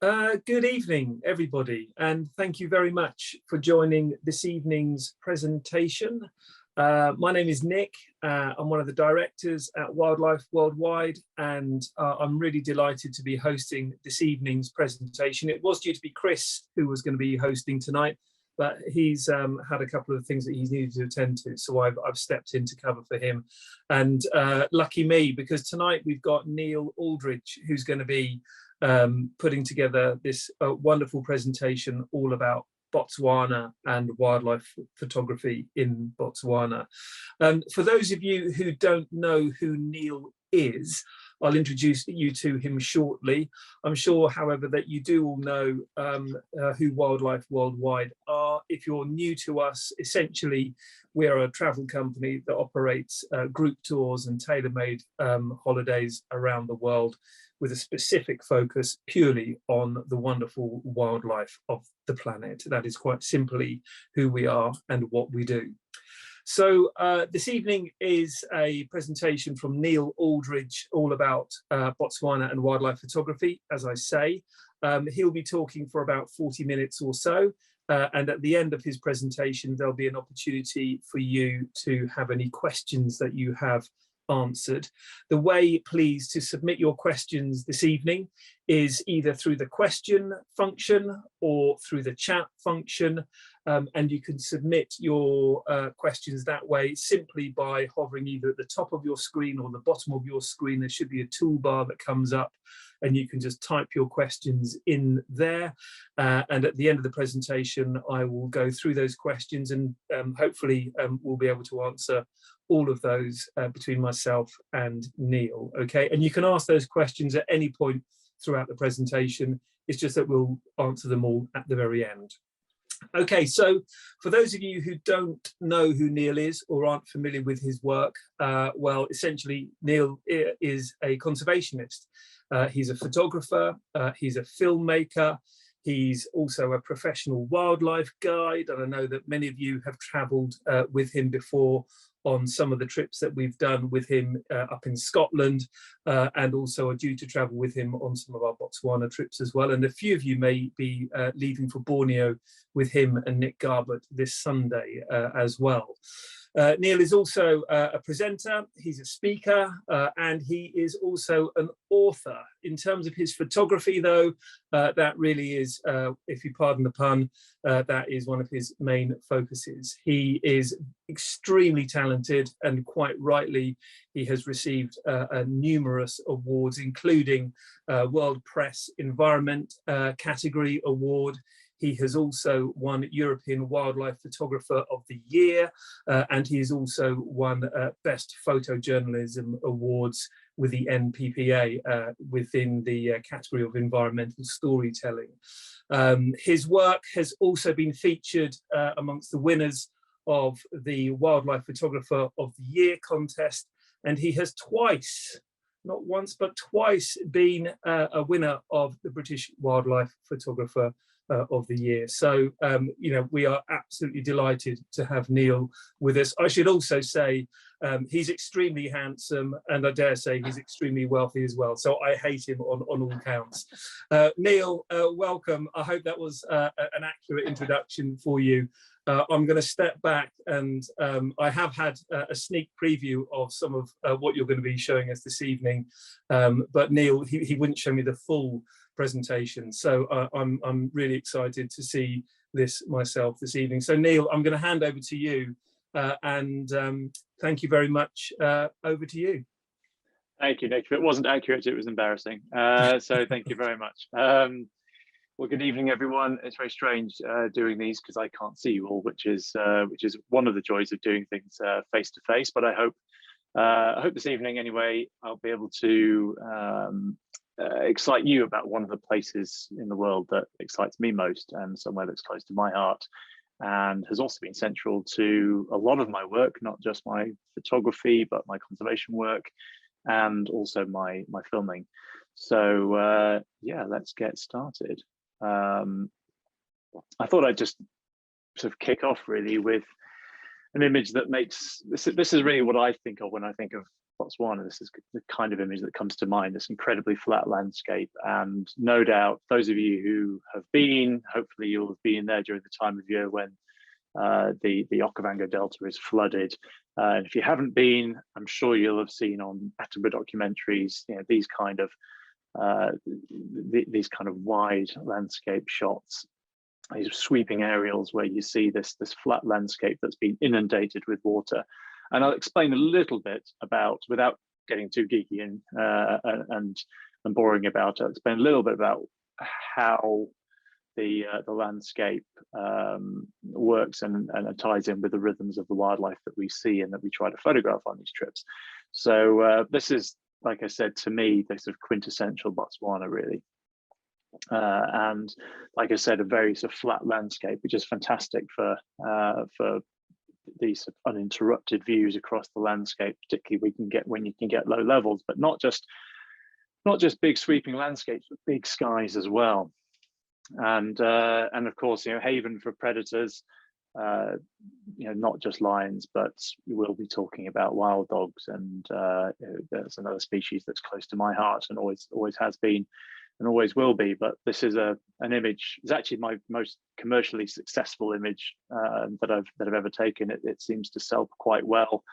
Good evening, everybody, and thank you very much for joining this evening's presentation. My name is Nick. I'm one of the directors at Wildlife Worldwide, and I'm really delighted to be hosting this evening's presentation. It was due to be Chris who was going to be hosting tonight, but he's had a couple of things that he's needed to attend to, so I've stepped in to cover for him. And lucky me, because tonight we've got Neil Aldridge, who's going to be putting together this wonderful presentation all about Botswana and wildlife photography in Botswana. For those of you who don't know who Neil is, I'll introduce you to him shortly. I'm sure, however, that you do all know who Wildlife Worldwide are. If you're new to us, essentially, we are a travel company that operates group tours and tailor-made holidays around the world, with a specific focus purely on the wonderful wildlife of the planet. That is quite simply who we are and what we do. So this evening is a presentation from Neil Aldridge all about Botswana and wildlife photography, as I say. He'll be talking for about 40 minutes or so. And at the end of his presentation, there'll be an opportunity for you to have any questions that you have answered. The way, please, to submit your questions this evening is either through the question function or through the chat function, and you can submit your questions that way simply by hovering either at the top of your screen or the bottom of your screen. There should be a toolbar that comes up, and you can just type your questions in there. And at the end of the presentation, I will go through those questions, and hopefully we'll be able to answer all of those between myself and Neil. Okay, and you can ask those questions at any point throughout the presentation. It's just that we'll answer them all at the very end. Okay, so for those of you who don't know who Neil is or aren't familiar with his work, well, essentially Neil is a conservationist. He's a photographer, he's a filmmaker, he's also a professional wildlife guide, and I know that many of you have travelled with him before on some of the trips that we've done with him up in Scotland, and also are due to travel with him on some of our Botswana trips as well. And a few of you may be leaving for Borneo with him and Nick Garbett this Sunday as well. Neil is also a presenter, he's a speaker, and he is also an author. In terms of his photography, though, that really is, if you pardon the pun, that is one of his main focuses. He is extremely talented, and quite rightly, he has received numerous awards, including World Press Environment category award. He has also won European Wildlife Photographer of the Year, and he has also won Best Photojournalism Awards with the NPPA within the category of environmental storytelling. His work has also been featured amongst the winners of the Wildlife Photographer of the Year contest, and he has twice, not once, but twice been a winner of the British Wildlife Photographer of the Year. So, you know, we are absolutely delighted to have Neil with us. I should also say he's extremely handsome, and I dare say he's extremely wealthy as well. So I hate him on all counts. Neil, welcome. I hope that was an accurate introduction for you. I'm going to step back, and I have had a sneak preview of some of what you're going to be showing us this evening. But Neil, he wouldn't show me the full presentation, so I'm really excited to see this myself this evening. So Neil, I'm going to hand over to you, and thank you very much. Over to you. Thank you, Nick. If it wasn't accurate, it was embarrassing. So thank you very much. Well, good evening, everyone. It's very strange doing these because I can't see you all, which is one of the joys of doing things face to face. But I hope this evening, anyway, I'll be able to excite you about one of the places in the world that excites me most, and somewhere that's close to my heart, and has also been central to a lot of my work, not just my photography, but my conservation work, and also my filming. So yeah, let's get started. I thought I'd just sort of kick off really with an image that makes this is really what I think of when I think of Botswana, this is the kind of image that comes to mind, this incredibly flat landscape. And no doubt those of you who have been, hopefully you'll have been there during the time of year when the Okavango Delta is flooded. And if you haven't been, I'm sure you'll have seen on Attenborough documentaries, these kind of wide landscape shots, these sweeping aerials where you see this flat landscape that's been inundated with water. And I'll explain a little bit about, without getting too geeky and boring about it, I'll explain a little bit about how the landscape works and ties in with the rhythms of the wildlife that we see and that we try to photograph on these trips. So this is, like I said, to me, this sort of quintessential Botswana, really. And like I said, a very sort of flat landscape, which is fantastic for these sort of uninterrupted views across the landscape, particularly when you can get low levels, but not just big sweeping landscapes, but big skies as well. And of course, haven for predators, not just lions, but we will be talking about wild dogs, and there's another species that's close to my heart and always has been and always will be. But this is an image. It's actually my most commercially successful image that I've ever taken. It seems to sell quite well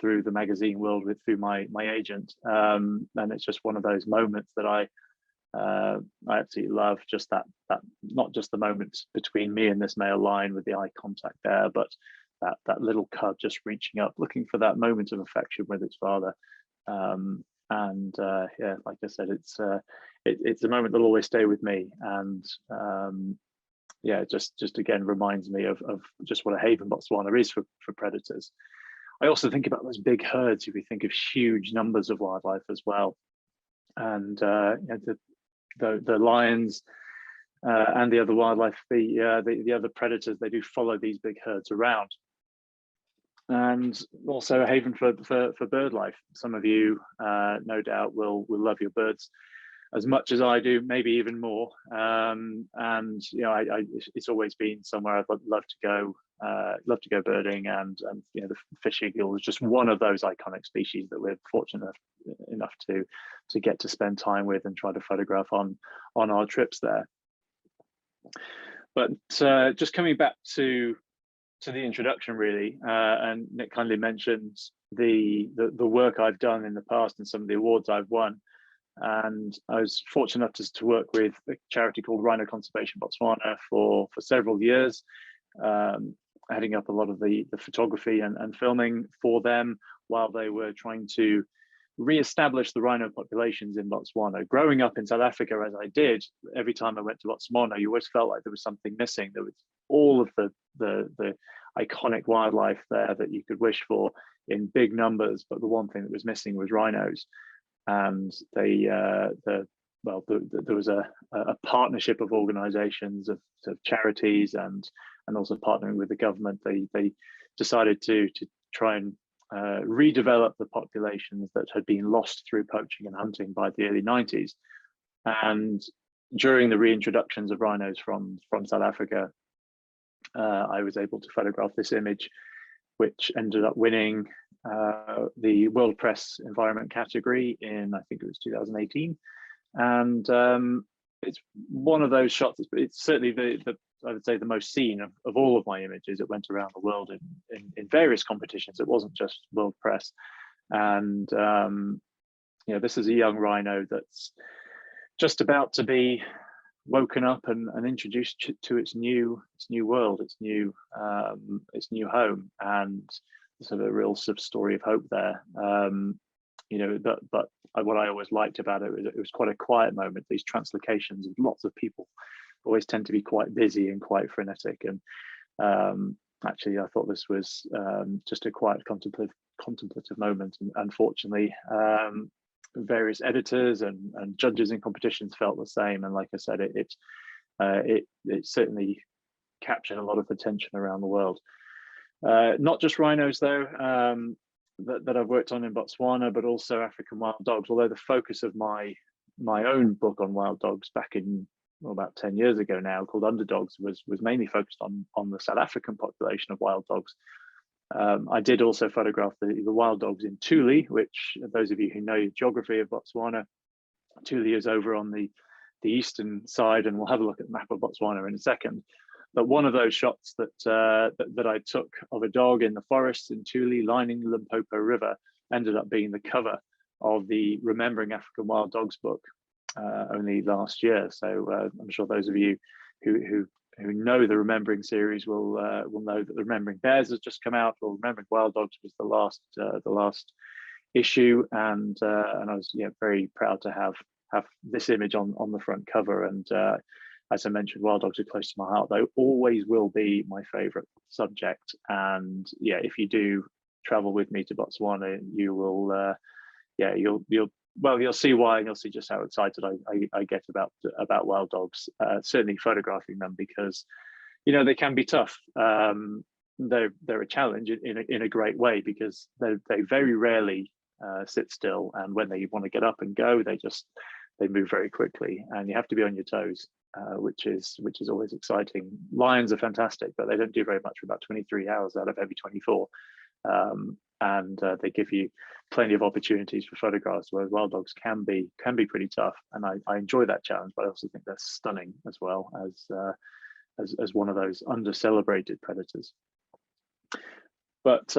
through the magazine world through my agent, and it's just one of those moments that I absolutely love. Just that not just the moment between me and this male lion with the eye contact there, but that little cub just reaching up, looking for that moment of affection with its father. Yeah, like I said, it's a moment that'll always stay with me, and yeah, just again reminds me of just what a haven Botswana is for predators. I also think about those big herds. If we think of huge numbers of wildlife as well, and the lions and the other wildlife, the other predators, they do follow these big herds around. And also a haven for bird life. Some of you, no doubt, will love your birds as much as I do, maybe even more. And it's always been somewhere I'd love to go birding, and the fish eagle is just one of those iconic species that we're fortunate enough to get to spend time with and try to photograph on our trips there. But just coming back to the introduction, really, and Nick kindly mentioned the work I've done in the past and some of the awards I've won. And I was fortunate enough to work with a charity called Rhino Conservation Botswana for several years, heading up a lot of the photography and filming for them while they were trying to re-establish the rhino populations in Botswana. Growing up in South Africa, as I did, every time I went to Botswana, you always felt like there was something missing. There was all of the iconic wildlife there that you could wish for in big numbers, but the one thing that was missing was rhinos. And there was a partnership of organizations, of charities, and also partnering with the government. They decided to try and redevelop the populations that had been lost through poaching and hunting by the early 90s. And during the reintroductions of rhinos from South Africa, I was able to photograph this image, which ended up winning the World Press Environment category in, I think it was 2018. And it's one of those shots. It's certainly I would say the most seen of all of my images. It went around the world in various competitions. It wasn't just World Press. And this is a young rhino that's just about to be woken up and introduced to its new world, its new home, and sort of a real sort of story of hope there. But what I always liked about it was quite a quiet moment. These translocations of lots of people always tend to be quite busy and quite frenetic. And actually, I thought this was just a quiet contemplative moment. And unfortunately, various editors and judges in competitions felt the same. And like I said, it certainly captured a lot of attention around the world. Not just rhinos, though, that I've worked on in Botswana, but also African wild dogs. Although the focus of my own book on wild dogs back in about 10 years ago now, called Underdogs, was mainly focused on the South African population of wild dogs. I did also photograph the wild dogs in Thule, which those of you who know geography of Botswana, Thule is over on the eastern side, and we'll have a look at the map of Botswana in a second. But one of those shots that I took of a dog in the forest in Thule lining the Limpopo River ended up being the cover of the Remembering African Wild Dogs book only last year. So I'm sure those of you who know the Remembering series will know that the Remembering Bears has just come out, or Remembering Wild Dogs was the last issue, and I was very proud to have this image on the front cover. And as I mentioned, wild dogs are close to my heart. They always will be my favorite subject. And yeah, if you do travel with me to Botswana, you will you'll see why, and you'll see just how excited I get about wild dogs, certainly photographing them, because they can be tough. They're a challenge in a great way, because they very rarely sit still, and when they want to get up and go, they move very quickly, and you have to be on your toes, which is always exciting. Lions are fantastic, but they don't do very much for about 23 hours out of every 24, and they give you plenty of opportunities for photographs, whereas wild dogs can be pretty tough, and I enjoy that challenge. But I also think they're stunning as well as one of those under-celebrated predators. But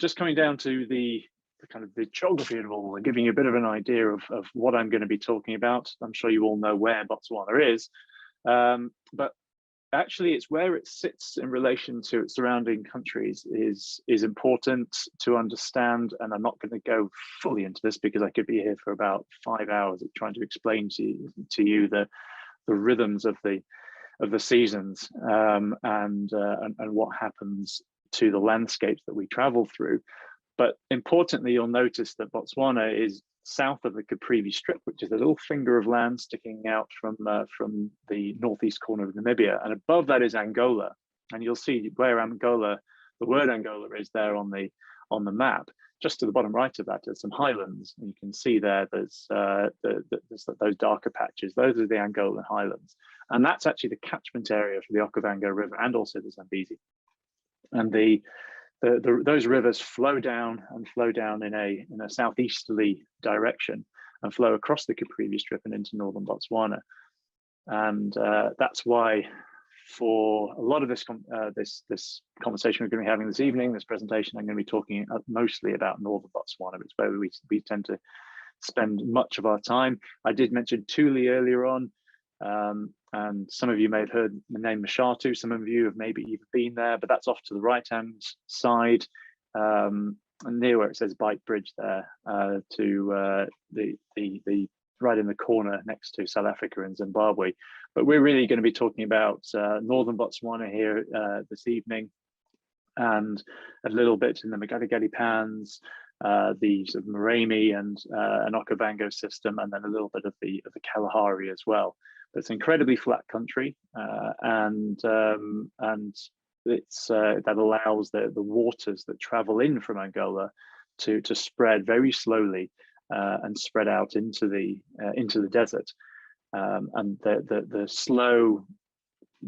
just coming down to the kind of the geography of it all, and giving you a bit of an idea of what I'm going to be talking about. I'm sure you all know where Botswana is, but actually it's where it sits in relation to its surrounding countries is important to understand. And I'm not going to go fully into this, because I could be here for about 5 hours trying to explain to you the rhythms of the seasons, and what happens to the landscapes that we travel through. But importantly, you'll notice that Botswana is south of the Caprivi Strip, which is a little finger of land sticking out from the northeast corner of Namibia, and above that is Angola. And you'll see where Angola, the word Angola, is there on the map. Just to the bottom right of that, there's some highlands, and you can see there's those darker patches. Those are the Angolan highlands, and that's actually the catchment area for the Okavango River and also the Zambezi. And those rivers flow down in a southeasterly direction and flow across the Caprivi Strip and into northern Botswana. And that's why, for a lot of this conversation we're going to be having this evening, this presentation, I'm going to be talking mostly about northern Botswana. It's where we tend to spend much of our time. I did mention Thule earlier on. And some of you may have heard the name Mashatu. Some of you have maybe even been there, but that's off to the right-hand side, and near where it says Bike Bridge there, to the right in the corner next to South Africa and Zimbabwe. But we're really going to be talking about northern Botswana here this evening, and a little bit in the Magadi Pans, the sort of Moremi and Okavango system, and then a little bit of the Kalahari as well. But it's incredibly flat country, and it's that allows the waters that travel in from Angola to spread very slowly and spread out into the desert, and the slow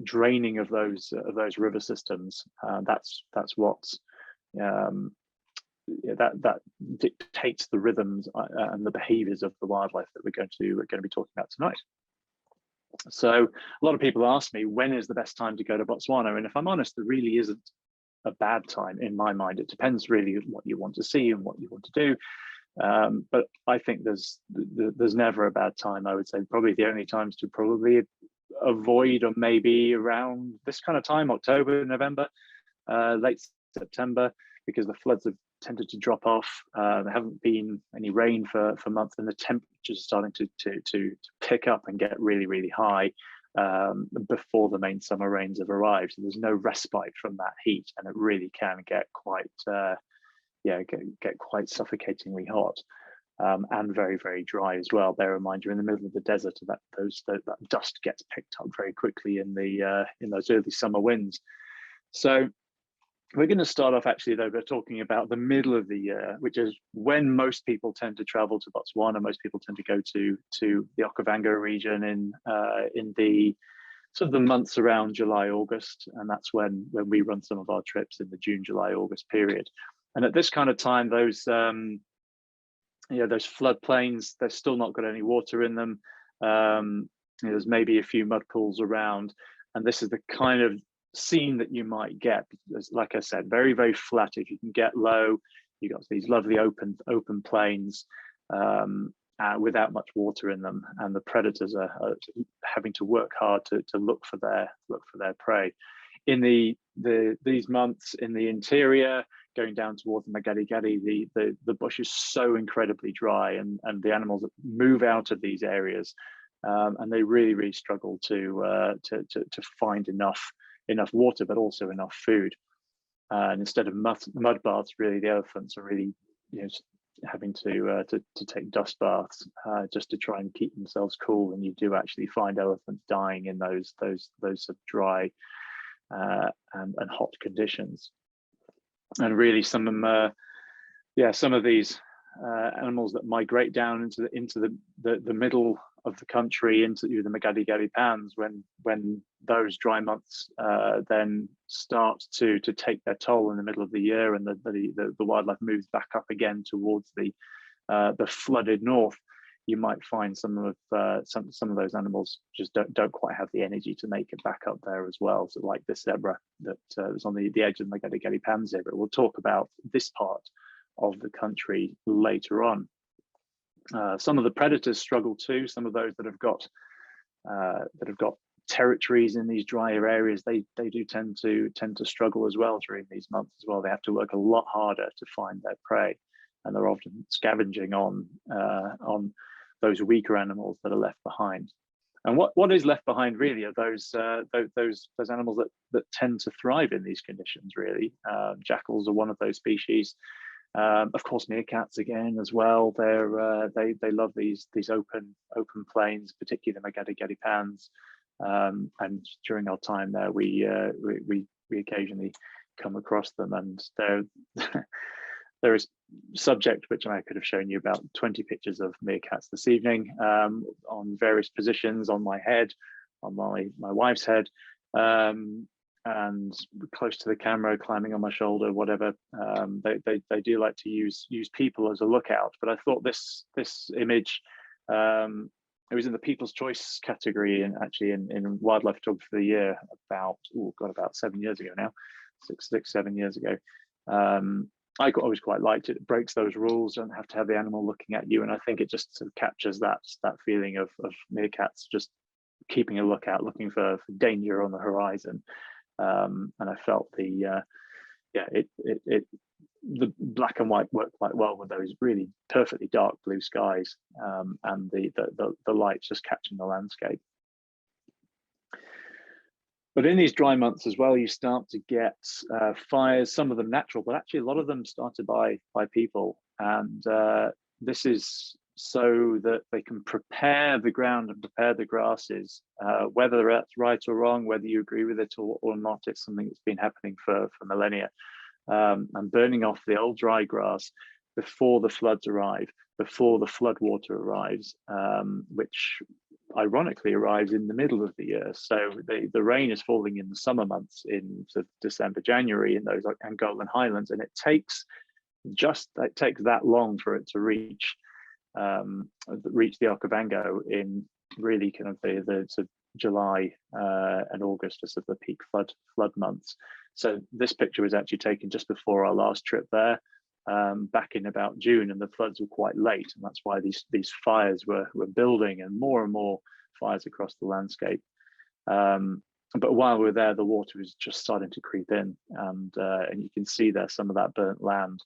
draining of those river systems. That's what that dictates the rhythms and the behaviors of the wildlife that we're going to be talking about tonight. So a lot of people ask me, when is the best time to go to Botswana? And if I'm honest, there really isn't a bad time in my mind. It depends really what you want to see and what you want to do. But I think there's never a bad time. I would say probably the only times to probably avoid are maybe around this kind of time, October, November, late September, because the floods have tended to drop off. There haven't been any rain for months, and the temperatures are starting to pick up and get really, really high before the main summer rains have arrived. So there's no respite from that heat, and it really can get quite get quite suffocatingly hot, and very, very dry as well. Bear in mind, you're in the middle of the desert, and that dust gets picked up very quickly in those early summer winds. So we're going to start off actually though by talking about the middle of the year, which is when most people tend to travel to Botswana. Most people tend to go to the Okavango region in the sort of the months around July, August, and that's when we run some of our trips in the June, July, August period. And at this kind of time, those those floodplains, they've still not got any water in them. There's maybe a few mud pools around, and this is the kind of scene that you might get. Like I said, very, very flat. If you can get low, you've got these lovely open plains without much water in them, and the predators are having to work hard to look for their prey. In these months in the interior, going down towards the Magadi Gadi, the bush is so incredibly dry, and the animals move out of these areas, and they really, really struggle to find enough water, but also enough food. And instead of mud baths, really the elephants are really, having to take dust baths just to try and keep themselves cool. And you do actually find elephants dying in those sort of dry and hot conditions. And really, some of these animals that migrate down into the middle of the country, into the Magadi Gadi pans, when those dry months then start to take their toll in the middle of the year, and the wildlife moves back up again towards the flooded north, you might find some of those animals just don't quite have the energy to make it back up there as well. So like this zebra that is on the edge of the Magadi Gadi pan zebra. We'll talk about this part of the country later on. Some of the predators struggle too. Some of those that have got territories in these drier areas, they do tend to struggle as well during these months as well. They have to work a lot harder to find their prey, and they're often scavenging on those weaker animals that are left behind. And what is left behind really are those animals that tend to thrive in these conditions. Really, jackals are one of those species. Of course, meerkats again as well. They love these open plains, particularly the Magadi Gadi pans. And during our time there, we occasionally come across them, and there is subject which I could have shown you about 20 pictures of meerkats this evening on various positions on my head, on my wife's head. And close to the camera, climbing on my shoulder, whatever. They do like to use people as a lookout. But I thought this image, it was in the People's Choice category, and actually in Wildlife Photography of the Year about 7 years ago now, 7 years ago. I always quite liked it. It breaks those rules. Don't have to have the animal looking at you, and I think it just sort of captures that feeling of meerkats just keeping a lookout, looking for danger on the horizon. And I felt the black and white worked quite well with those really perfectly dark blue skies, and the lights just catching the landscape. But in these dry months as well, you start to get fires, some of them natural, but actually a lot of them started by people. And this is so that they can prepare the ground and prepare the grasses, whether that's right or wrong, whether you agree with it or not. It's something that's been happening for millennia, and burning off the old dry grass before the floods arrive, before the flood water arrives, which ironically arrives in the middle of the year. So the rain is falling in the summer months, in sort of December, January, in those Angolan highlands, and it takes that long for it to reach the Okavango in really kind of the sort of July and August, as of the peak flood months. So this picture was actually taken just before our last trip there, back in about June, and the floods were quite late, and that's why these fires were building, and more fires across the landscape. But while we're there, the water is just starting to creep in, and you can see there some of that burnt land.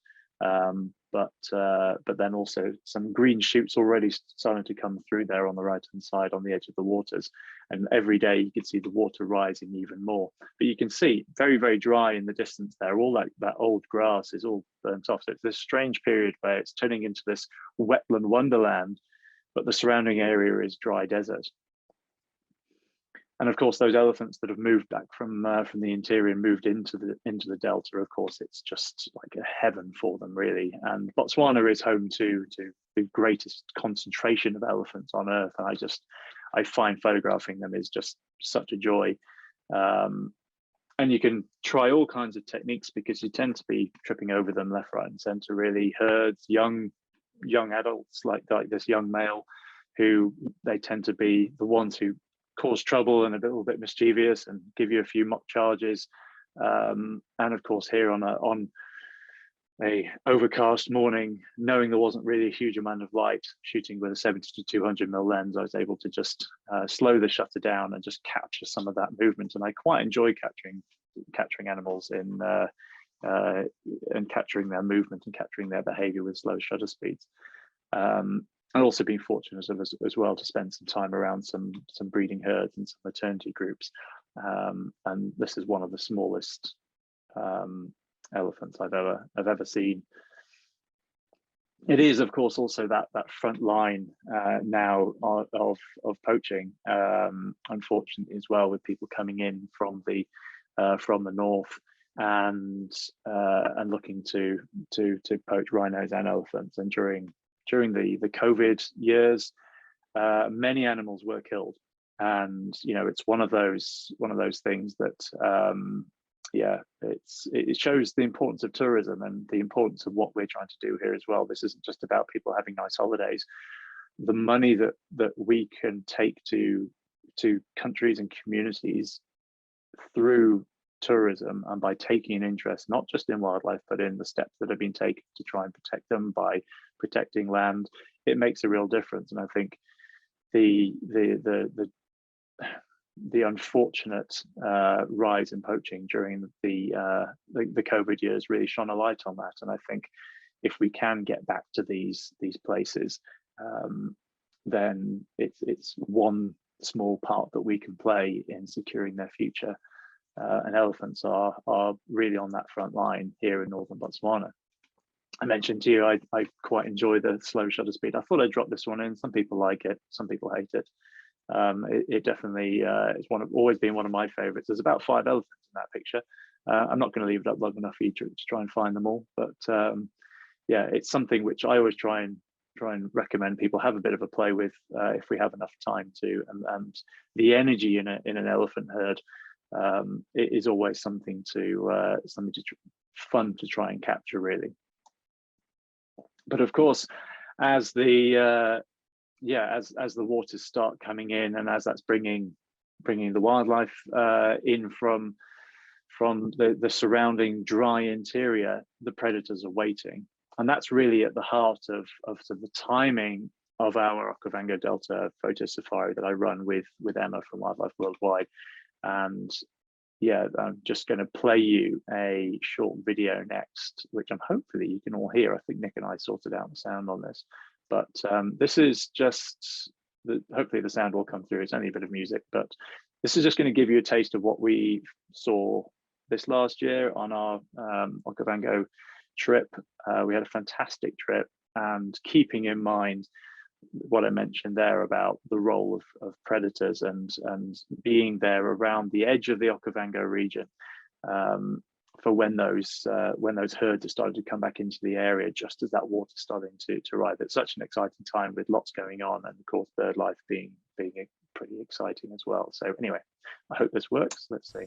But then also some green shoots already starting to come through there on the right-hand side on the edge of the waters. And every day you can see the water rising even more. But you can see very, very dry in the distance there. All that old grass is all burnt off. So it's this strange period where it's turning into this wetland wonderland, but the surrounding area is dry desert. And of course, those elephants that have moved back from the interior and moved into the delta, of course, it's just like a heaven for them, really. And Botswana is home to the greatest concentration of elephants on Earth. And I find photographing them is just such a joy. And you can try all kinds of techniques because you tend to be tripping over them left, right, and center. Really, herds, young adults like this young male, who they tend to be the ones who cause trouble and a little bit mischievous and give you a few mock charges. And of course, here on a overcast morning, knowing there wasn't really a huge amount of light, shooting with a 70 to 200 mm lens, I was able to just slow the shutter down and just capture some of that movement. And I quite enjoy capturing animals in and capturing their movement and capturing their behavior with slow shutter speeds. And also being fortunate as well to spend some time around some breeding herds and some maternity groups. And this is one of the smallest elephants I've ever seen. It is, of course, also that front line now of poaching, unfortunately as well, with people coming in from the north and looking to poach rhinos and elephants. And during the COVID years, many animals were killed, and it's one of those things that it shows the importance of tourism and the importance of what we're trying to do here as well. This isn't just about people having nice holidays. The money that we can take to countries and communities through tourism, and by taking an interest not just in wildlife but in the steps that have been taken to try and protect them by protecting land, it makes a real difference. And I think the unfortunate rise in poaching during the COVID years really shone a light on that. And I think if we can get back to these places, then it's one small part that we can play in securing their future. And elephants are really on that front line here in northern Botswana. I mentioned to you I quite enjoy the slow shutter speed. I thought I'd drop this one in. Some people like it, some people hate it. It definitely is always been one of my favorites. There's about 5 elephants in that picture. I'm not going to leave it up long enough for you to try and find them all, but yeah, it's something which I always try and recommend people have a bit of a play with if we have enough time to. And the energy in an elephant herd, it is always something fun to try and capture, really. But of course, as the waters start coming in, and as that's bringing the wildlife in from the surrounding dry interior, the predators are waiting. And that's really at the heart of the timing of our Okavango Delta photo safari that I run with Emma from Wildlife Worldwide. And yeah, I'm just going to play you a short video next, which hopefully you can all hear. I think Nick and I sorted out the sound on this, but this is just hopefully the sound will come through. It's only a bit of music, but this is just going to give you a taste of what we saw this last year on our Okavango trip. We had a fantastic trip, and keeping in mind what I mentioned there about the role of predators and being there around the edge of the Okavango region for when those herds have started to come back into the area, just as that water's starting to arrive. It's such an exciting time with lots going on, and of course bird life being pretty exciting as well. So anyway, I hope this works. Let's see.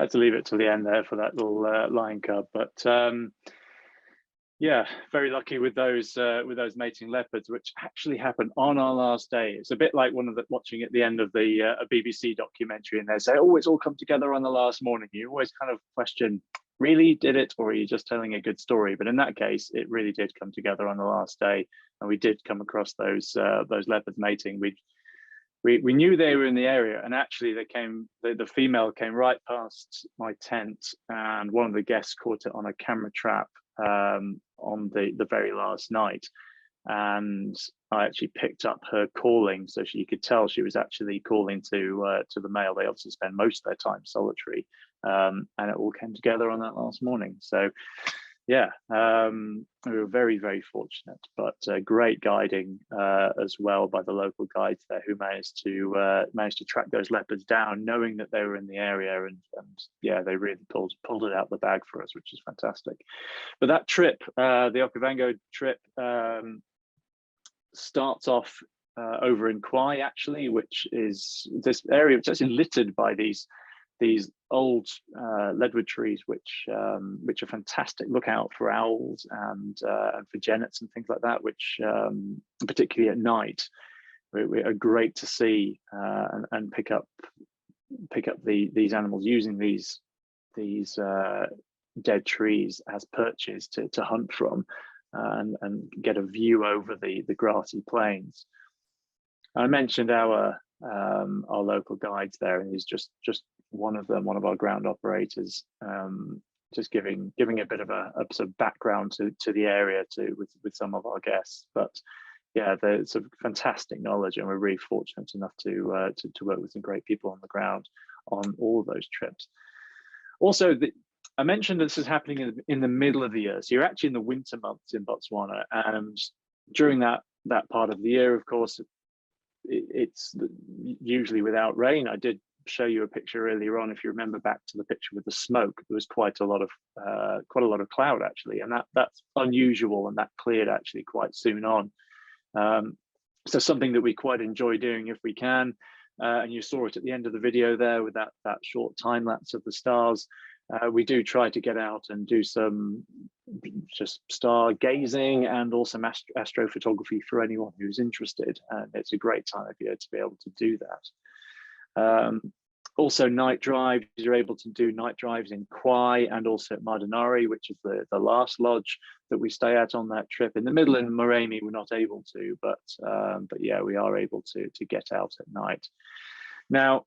had to leave it till the end there for that little lion cub, but yeah, very lucky with those mating leopards, which actually happened on our last day. It's a bit like watching at the end of the a BBC documentary, and they say, "Oh, it's all come together on the last morning." You always kind of question, really, did it, or are you just telling a good story? But in that case, it really did come together on the last day, and we did come across those leopards mating. We knew they were in the area, and actually the female came right past my tent, and one of the guests caught it on a camera trap on the very last night, and I actually picked up her calling, so you could tell she was actually calling to the male. They obviously spend most of their time solitary, and it all came together on that last morning. So yeah, we were very, very fortunate, but great guiding as well by the local guides there, who managed to track those leopards down, knowing that they were in the area, and yeah, they really pulled it out the bag for us, which is fantastic. But that trip, the Okavango trip, starts off over in Kwai, actually, which is this area which is actually littered by these old leadwood trees, which are fantastic. Look out for owls and for genets and things like that, which particularly at night are great to see and pick up these animals, using these dead trees as perches to hunt from, and get a view over the grassy plains. I mentioned our local guides there, and he's just one of them, one of our ground operators, just giving a bit of a sort of background to the area with some of our guests. But yeah, there's some fantastic knowledge, and we're really fortunate enough to work with some great people on the ground on all of those trips. Also, I mentioned this is happening in the middle of the year, so you're actually in the winter months in Botswana, and during that part of the year, of course, it's usually without rain. I did show you a picture earlier on, if you remember back to the picture with the smoke. There was quite a lot of cloud, actually, and that's unusual, and that cleared actually quite soon on. So something that we quite enjoy doing if we can, and you saw it at the end of the video there with that short time lapse of the stars. We do try to get out and do some just star gazing and also astrophotography for anyone who's interested, and it's a great time of year to be able to do that. Also night drives, you're able to do night drives in Kwai and also at Mardinari, which is the last lodge that we stay at on that trip. In the middle in Moremi, we're not able to, but yeah, we are able to get out at night. Now,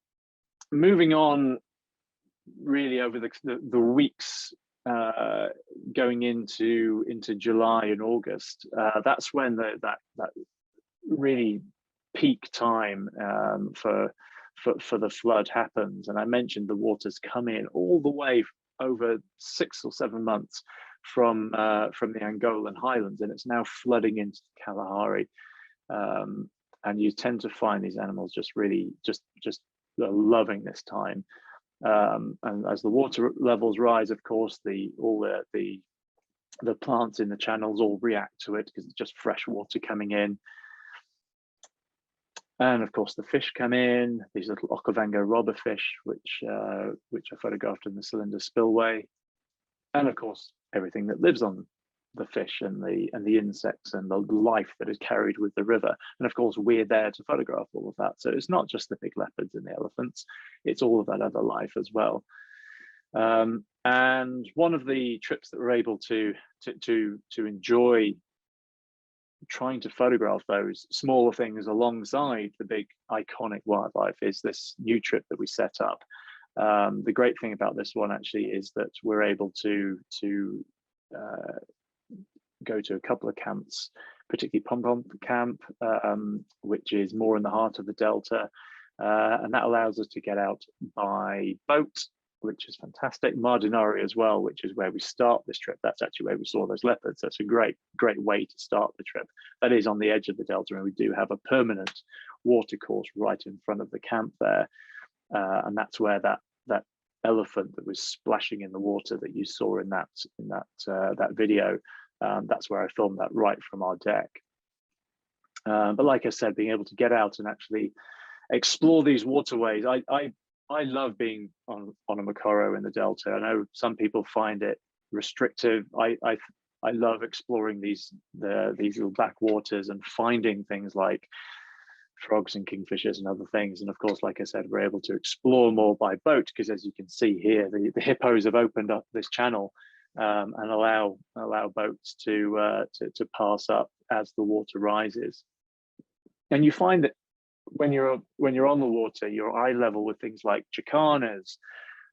moving on really over the weeks going into July and August, that's when that really peak time for the flood happens. And I mentioned the waters come in all the way over 6 or 7 months from the Angolan highlands, and it's now flooding into Kalahari, and you tend to find these animals just really just loving this time. And as the water levels rise, of course, all the plants in the channels all react to it, because it's just fresh water coming in. And of course, the fish come in, these little Okavango robber fish, which are photographed in the cylinder spillway. And of course, everything that lives on the fish and the insects and the life that is carried with the river. And of course, we're there to photograph all of that. So it's not just the big leopards and the elephants, it's all of that other life as well. And one of the trips that we're able to enjoy trying to photograph those smaller things alongside the big iconic wildlife is this new trip that we set up. The great thing about this one actually is that we're able to go to a couple of camps, particularly Pom Pom Camp, which is more in the heart of the Delta, and that allows us to get out by boat, which is fantastic. Mardinari as well, which is where we start this trip. That's actually where we saw those leopards. That's a great way to start the trip. That is on the edge of the Delta, and we do have a permanent water course right in front of the camp there, and that's where that elephant that was splashing in the water that you saw in that video, that's where I filmed that right from our deck. But like I said, being able to get out and actually explore these waterways, I I love being on a Mokoro in the Delta. I know some people find it restrictive. I love exploring these little black waters and finding things like frogs and kingfishers and other things. And of course, like I said, we're able to explore more by boat because, as you can see here, the hippos have opened up this channel and allow boats to pass up as the water rises. And you find that when you're on the water, you're eye level with things like chicanas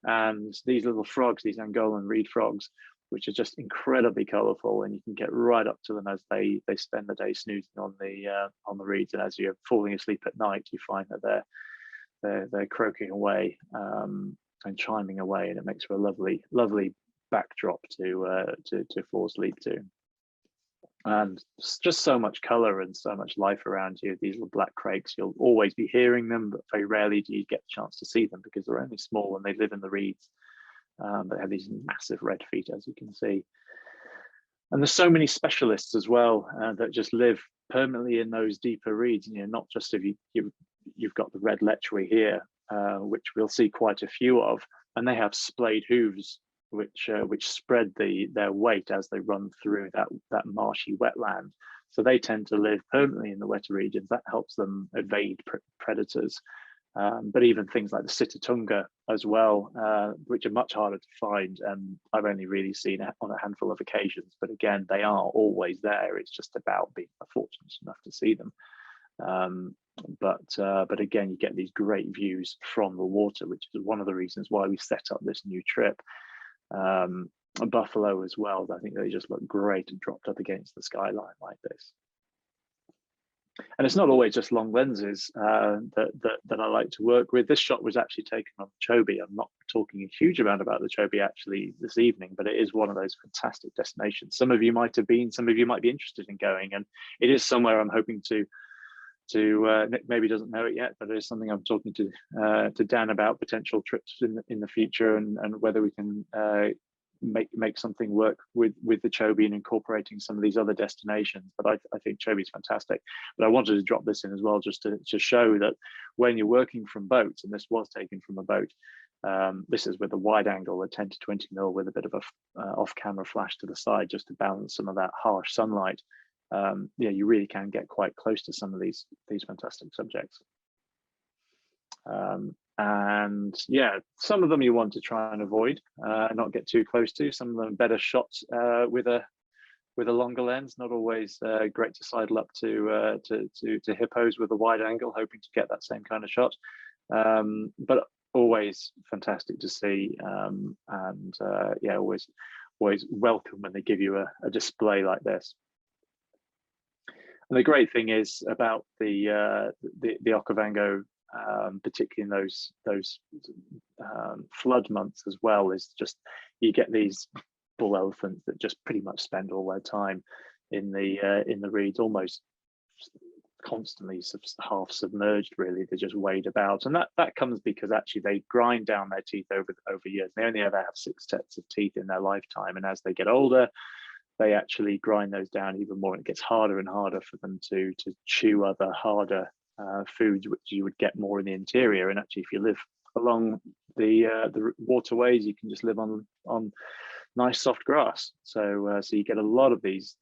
and these little frogs, these Angolan reed frogs, which are just incredibly colourful, and you can get right up to them as they spend the day snoozing on the reeds. And as you're falling asleep at night, you find that they're croaking away and chiming away, and it makes for a lovely backdrop to fall asleep to. And just so much colour and so much life around you. These little black crakes, you'll always be hearing them, but very rarely do you get the chance to see them because they're only small and they live in the reeds. They have these massive red feet, as you can see. And there's so many specialists as well that just live permanently in those deeper reeds. You know, not just if you've got the red lechwe here, which we'll see quite a few of, and they have splayed hooves which spread their weight as they run through that marshy wetland. So they tend to live permanently in the wetter regions. That helps them evade predators. But even things like the Sitatunga as well, which are much harder to find, and I've only really seen it on a handful of occasions. But again, they are always there. It's just about being fortunate enough to see them. But again, you get these great views from the water, which is one of the reasons why we set up this new trip. Buffalo as well. I think they just look great and dropped up against the skyline like this. And it's not always just long lenses that I like to work with. This shot was actually taken on the Chobe. I'm not talking a huge amount about the Chobe actually this evening, but it is one of those fantastic destinations. Some of you might have been, some of you might be interested in going, and it is somewhere I'm hoping to Nick maybe doesn't know it yet, but it is something I'm talking to Dan about, potential trips in the future, and whether we can make something work with the Chobe and incorporating some of these other destinations. But I think Chobe is fantastic. But I wanted to drop this in as well, just to show that when you're working from boats, and this was taken from a boat, this is with a wide angle, a 10 to 20 mil, with a bit of a off-camera flash to the side, just to balance some of that harsh sunlight. Yeah, you really can get quite close to some of these fantastic subjects. And yeah, some of them you want to try and avoid, not get too close to. Some of them better shots with a longer lens. Not always great to sidle up to hippos with a wide angle, hoping to get that same kind of shot. But always fantastic to see, and yeah, always welcome when they give you a display like this. And the great thing is about the Okavango, particularly in those flood months as well, is just you get these bull elephants that just pretty much spend all their time in the reeds, almost constantly half submerged. Really, they just wade about, and that comes because actually they grind down their teeth over years. They only ever have 6 sets of teeth in their lifetime, and as they get older, they actually grind those down even more. It gets harder and harder for them to chew other harder foods, which you would get more in the interior. And actually, if you live along the waterways, you can just live on nice soft grass. So you get a lot of these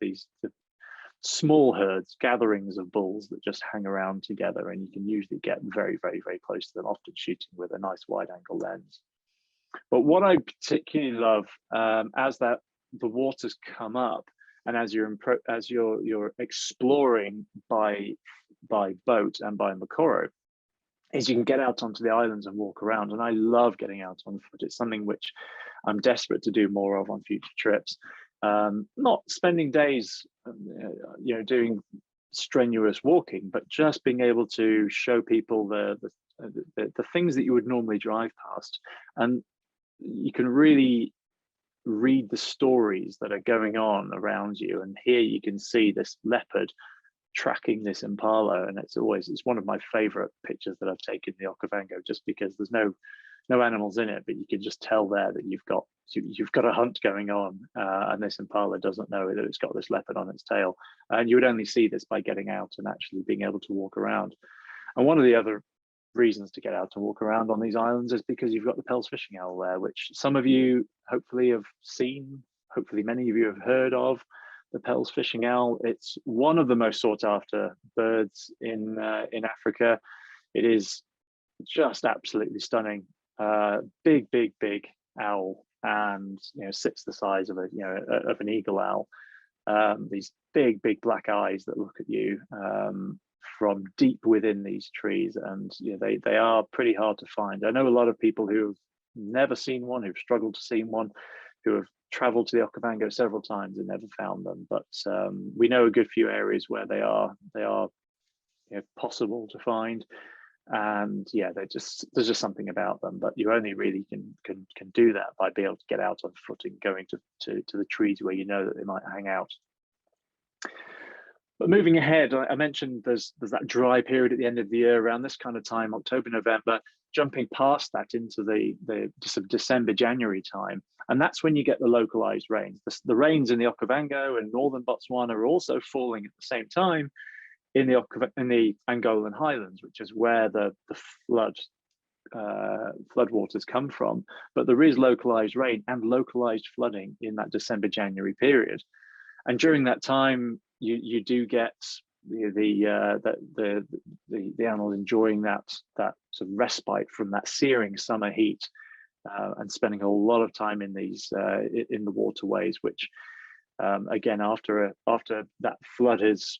small herds, gatherings of bulls that just hang around together, and you can usually get very, very, very close to them, often shooting with a nice wide angle lens. But what I particularly love, as the waters come up, and as you're exploring by boat and by Mokoro, is you can get out onto the islands and walk around. And I love getting out on foot. It's something which I'm desperate to do more of on future trips. Not spending days, doing strenuous walking, but just being able to show people the things that you would normally drive past, and you can really read the stories that are going on around you. And here you can see this leopard tracking this impala, and it's one of my favorite pictures that I've taken in the Okavango, just because there's no animals in it, but you can just tell there that you've got a hunt going on, and this impala doesn't know that it's got this leopard on its tail. And you would only see this by getting out and actually being able to walk around. And one of the other reasons to get out and walk around on these islands is because you've got the Pell's fishing owl there, which some of you hopefully have seen, hopefully many of you have heard of the Pell's fishing owl. It's one of the most sought after birds in Africa. It is just absolutely stunning. Big owl, and sits the size of of an eagle owl. These big black eyes that look at you from deep within these trees, and they are pretty hard to find. I know a lot of people who have never seen one, who've struggled to see one, who have traveled to the Okavango several times and never found them. But we know a good few areas where they are possible to find. And yeah, there's just something about them, but you only really can do that by being able to get out on foot and going to the trees where you know that they might hang out. But moving ahead, I mentioned there's that dry period at the end of the year around this kind of time, October, November, jumping past that into the December, January time. And that's when you get the localized rains. The rains in the Okavango and northern Botswana are also falling at the same time in the Angolan highlands, which is where the floodwaters come from. But there is localized rain and localized flooding in that December, January period. And during that time, you do get the animals enjoying that sort of respite from that searing summer heat, and spending a lot of time in these in the waterways, which again, after that flood has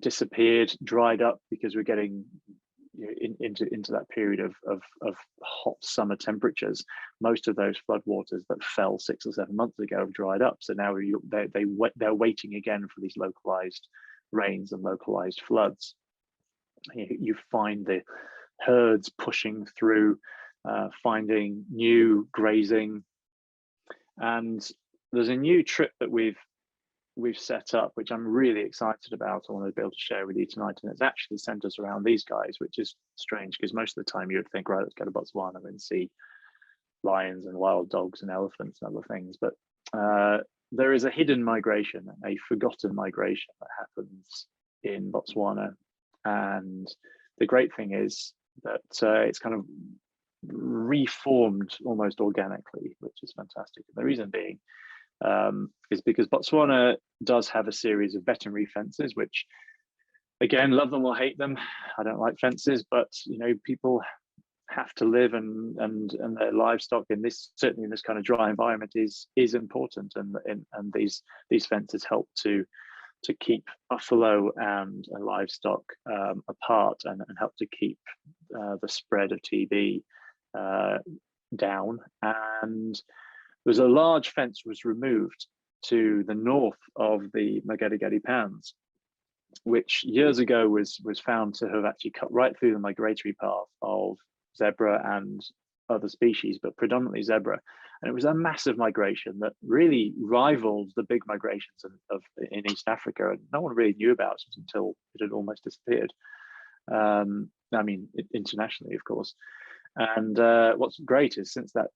disappeared, dried up, because we're getting into that period of hot summer temperatures. Most of those floodwaters that fell 6 or 7 months ago have dried up. So now they're waiting again for these localized rains and localized floods. You find the herds pushing through, finding new grazing, and there's a new trip that we've set up, which I'm really excited about. I want to be able to share with you tonight, and it's actually centers around these guys, which is strange because most of the time you would think, right, let's go to Botswana and see lions and wild dogs and elephants and other things, but there is a hidden migration, a forgotten migration that happens in Botswana, and the great thing is that it's kind of reformed almost organically, which is fantastic. And the reason being is because Botswana does have a series of veterinary fences, which, again, love them or hate them. I don't like fences, but people have to live, and their livestock in this, certainly in this kind of dry environment, is important, and these fences help to keep buffalo and livestock apart, and help to keep the spread of TB down. And there's a large fence was removed to the north of the Magadi Pans, which years ago was found to have actually cut right through the migratory path of zebra and other species, but predominantly zebra. And it was a massive migration that really rivaled the big migrations in East Africa, and no one really knew about it until it had almost disappeared. I mean, internationally, of course. And what's great is, since that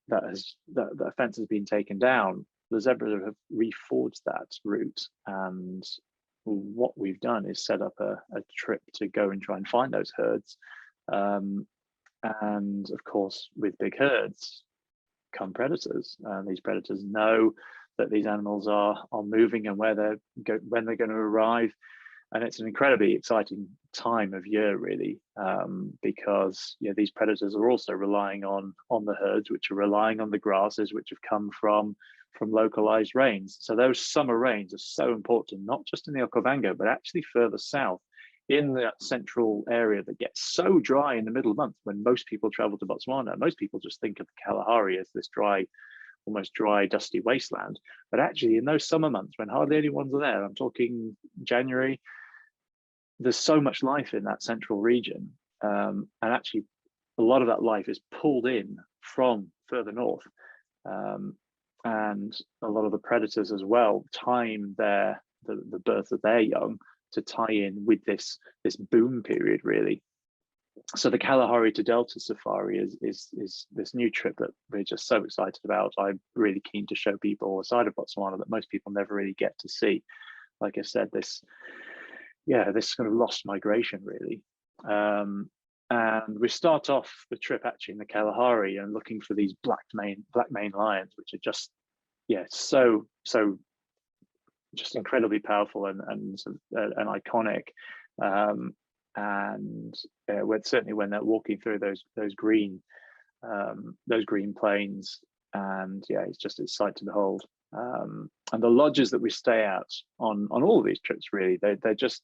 fence has been taken down, the zebras have reforged that route. And what we've done is set up a trip to go and try and find those herds. And of course, with big herds come predators, and these predators know that these animals are moving and when they're going to arrive. And it's an incredibly exciting time of year, really, because these predators are also relying on the herds, which are relying on the grasses, which have come from localized rains. So those summer rains are so important, not just in the Okavango, but actually further south in that central area that gets so dry in the middle month when most people travel to Botswana. Most people just think of the Kalahari as this dry, almost dry, dusty wasteland. But actually, in those summer months when hardly anyone's there, I'm talking January, there's so much life in that central region. And actually, a lot of that life is pulled in from further north. And a lot of the predators as well time the birth of their young to tie in with this boom period, really. So the Kalahari to Delta Safari is this new trip that we're just so excited about. I'm really keen to show people a side of Botswana that most people never really get to see. Like I said, this kind of lost migration, really. And we start off the trip actually in the Kalahari and looking for these black mane lions, which are just, yeah, so just incredibly powerful and iconic. And certainly when they're walking through those green plains, and yeah, it's a sight to behold. And the lodges that we stay at on all of these trips, really, they're just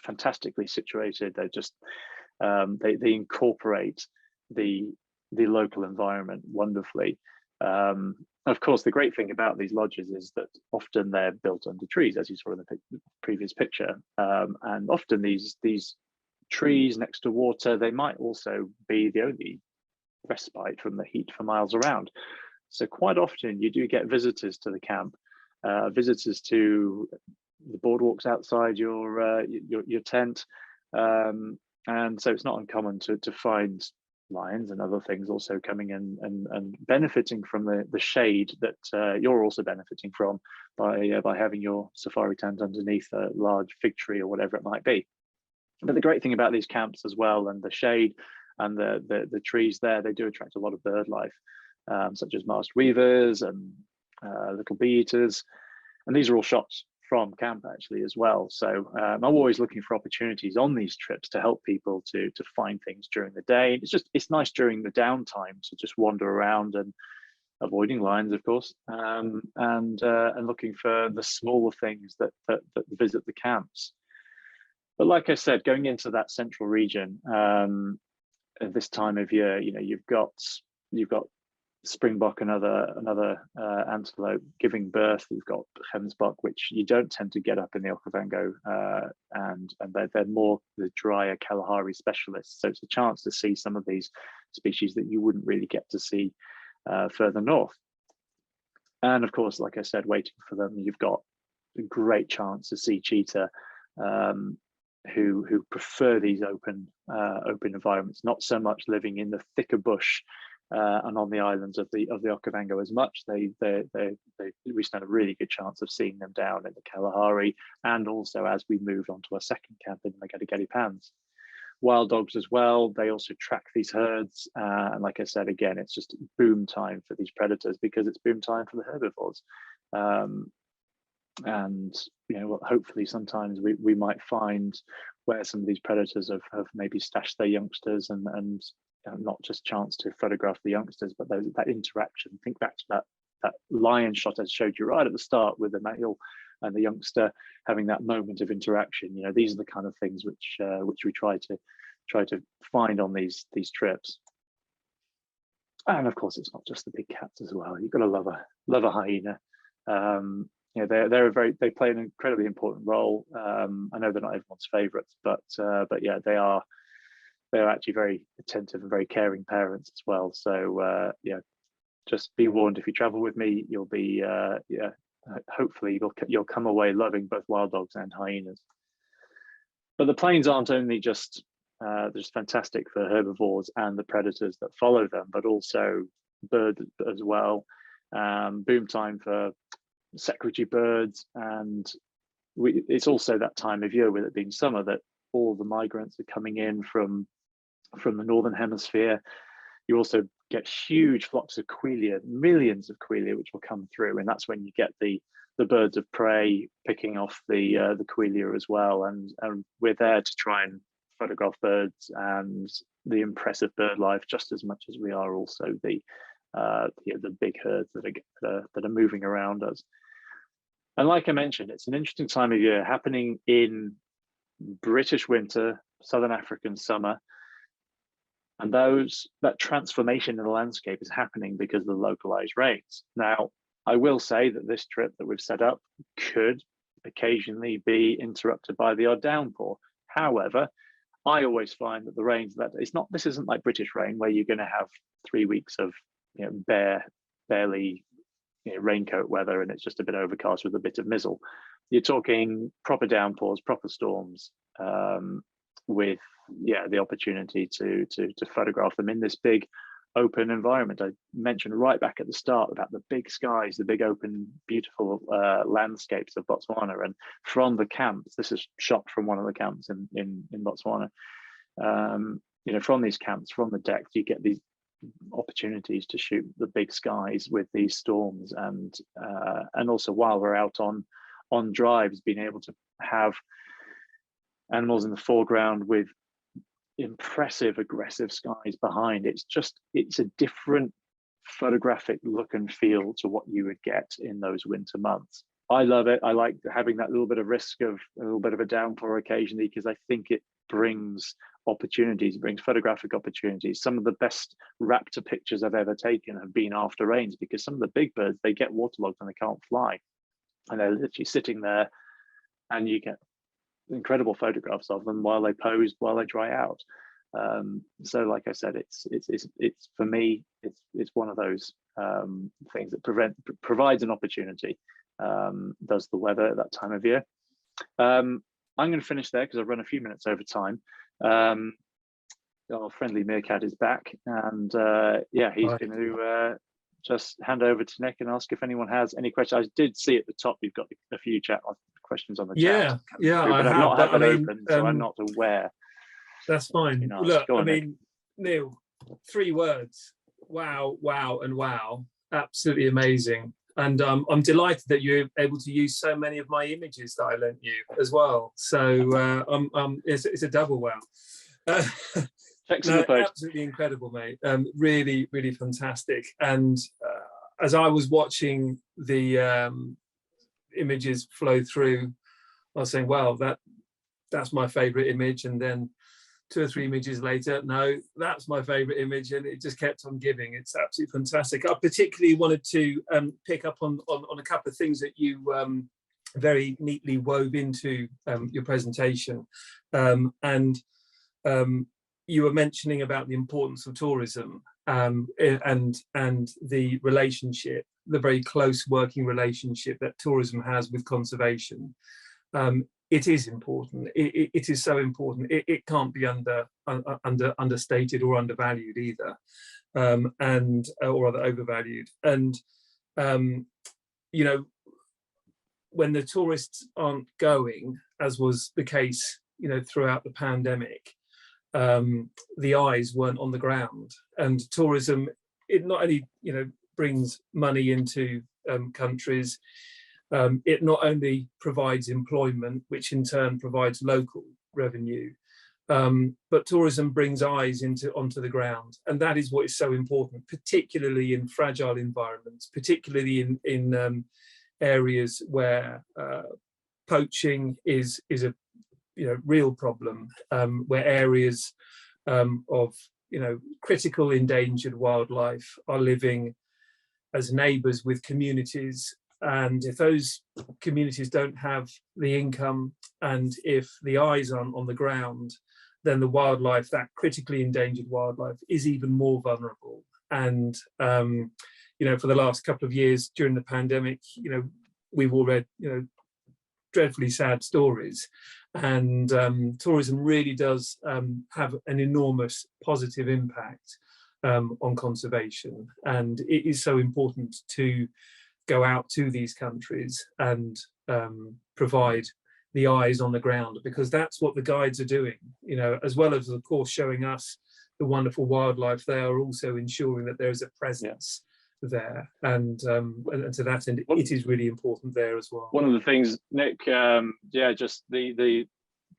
fantastically situated. They're just they incorporate the local environment wonderfully. Of course, the great thing about these lodges is that often they're built under trees, as you saw in the previous picture, and often these trees next to water, they might also be the only respite from the heat for miles around. So quite often you do get visitors to the camp, visitors to the boardwalks outside your tent, and so it's not uncommon to find lions and other things also coming in and benefiting from the shade that you're also benefiting from by having your safari tent underneath a large fig tree or whatever it might be. But the great thing about these camps as well, and the shade and the trees there, they do attract a lot of bird life, such as masked weavers and little bee eaters, and these are all shots from camp actually as well. So I'm always looking for opportunities on these trips to help people to find things during the day. It's nice during the downtime to just wander around and avoiding lions, of course, and looking for the smaller things that visit the camps. But like I said, going into that central region at this time of year, you've got springbok and other antelope giving birth. You've got gemsbok, which you don't tend to get up in the Okavango, and they're more the drier Kalahari specialists. So it's a chance to see some of these species that you wouldn't really get to see further north. And of course, like I said, waiting for them, you've got a great chance to see cheetah, who prefer these open environments, not so much living in the thicker bush and on the islands of the Okavango as much. We stand a really good chance of seeing them down in the Kalahari, and also as we moved on to our second camp in the Magadi Pans. Wild dogs as well, they also track these herds, and like I said, again, it's just boom time for these predators because it's boom time for the herbivores. And hopefully sometimes we might find where some of these predators have maybe stashed their youngsters, and not just chance to photograph the youngsters, but that interaction. Think back to that lion shot I showed you right at the start with the male and the youngster having that moment of interaction. These are the kind of things which we try to find on these trips. And of course, it's not just the big cats as well. You've got to love a hyena. They play an incredibly important role. I know they're not everyone's favorites, but yeah, they are actually very attentive and very caring parents as well. So just be warned, if you travel with me, you'll be hopefully you'll come away loving both wild dogs and hyenas. But the plains aren't only just fantastic for herbivores and the predators that follow them, but also birds as well. Boom time for secretary birds, and it's also that time of year, with it being summer, that all the migrants are coming in from the northern hemisphere. You also get huge flocks of quelea, millions of quelea, which will come through, and that's when you get the birds of prey picking off the quelea as well. And we're there to try and photograph birds and the impressive bird life just as much as we are also the big herds that are moving around us. And like I mentioned, it's an interesting time of year, happening in British winter, Southern African summer, and that transformation in the landscape is happening because of the localized rains. Now, I will say that this trip that we've set up could occasionally be interrupted by the odd downpour. However, I always find that the rains, this isn't like British rain where you're going to have 3 weeks of barely raincoat weather and it's just a bit overcast with a bit of mizzle. You're talking proper downpours, proper storms, with the opportunity to photograph them in this big open environment. I mentioned right back at the start about the big skies, the big open beautiful landscapes of Botswana, and from the camps, this is shot from one of the camps in Botswana, you know, from these camps, from the deck, you get these opportunities to shoot the big skies with these storms, and also while we're out on drives, being able to have animals in the foreground with impressive aggressive skies behind. It's a different photographic look and feel to what you would get in those winter months. I love it. I like having that little bit of risk of a little bit of a downpour occasionally, because I think it brings opportunities, it brings photographic opportunities. Some of the best raptor pictures I've ever taken have been after rains, because some of the big birds, they get waterlogged and they can't fly, and they're literally sitting there, and you get incredible photographs of them while they pose, while they dry out. So like I said, it's for me, it's one of those things that provides an opportunity. Does the weather at that time of year. I'm going to finish there because I've run a few minutes over time. Our friendly meerkat is back, and yeah, he's going to just hand over to Nick and ask if anyone has any questions. I did see at the top you've got a few questions on the chat. Yeah, but I've not had that open, so I'm not aware. That's fine. Look, I mean, Neil, 3 words: wow, wow, and wow. Absolutely amazing. And I'm delighted that you're able to use so many of my images that I lent you as well. So it's a double wow. No, absolutely incredible, mate. Really, really fantastic. And as I was watching the images flow through, I was saying, well, that's my favorite image. And then 2 or 3 images later, no, that's my favorite image, and it just kept on giving. It's absolutely fantastic. I particularly wanted to pick up on a couple of things that you very neatly wove into your presentation, and you were mentioning about the importance of tourism and the relationship, the very close working relationship that tourism has with conservation. It is important. It is so important. It can't be understated or undervalued either, or rather overvalued. And you know, when the tourists aren't going, as was the case, you know, throughout the pandemic, the eyes weren't on the ground. And tourism, it not only, you know, brings money into countries. It not only provides employment, which in turn provides local revenue, but tourism brings eyes onto the ground, and that is what is so important, particularly in fragile environments, particularly in areas where poaching is a real problem, where areas of critical endangered wildlife are living as neighbours with communities. And if those communities don't have the income, and if the eyes aren't on the ground, then the wildlife, that critically endangered wildlife, is even more vulnerable. And for the last couple of years during the pandemic, we've all read dreadfully sad stories, and tourism really does have an enormous positive impact on conservation. And it is so important to go out to these countries and provide the eyes on the ground, because that's what the guides are doing. As well as, of course, showing us the wonderful wildlife, they are also ensuring that there is a presence there, and to that end, it is really important there as well. One of the things, Nick, just the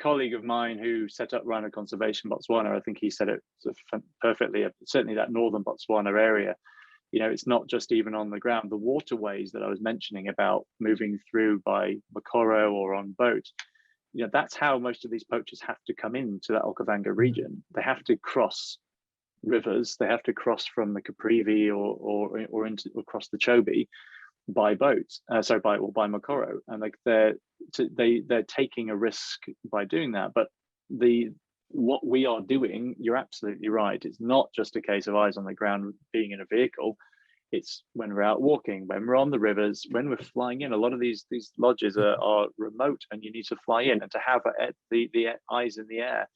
colleague of mine who set up Rhino Conservation Botswana, I think he said it sort of perfectly, certainly that northern Botswana area, it's not just even on the ground. The waterways that I was mentioning about moving through by Mokoro or on boat, that's how most of these poachers have to come into that Okavango region. They have to cross rivers, they have to cross from the Caprivi or across the Chobe by boat, by Mokoro, and they're taking a risk by doing that. But what we are doing, you're absolutely right, it's not just a case of eyes on the ground being in a vehicle. It's when we're out walking, when we're on the rivers, when we're flying in. A lot of these lodges are remote, and you need to fly in, and to have the eyes in the air.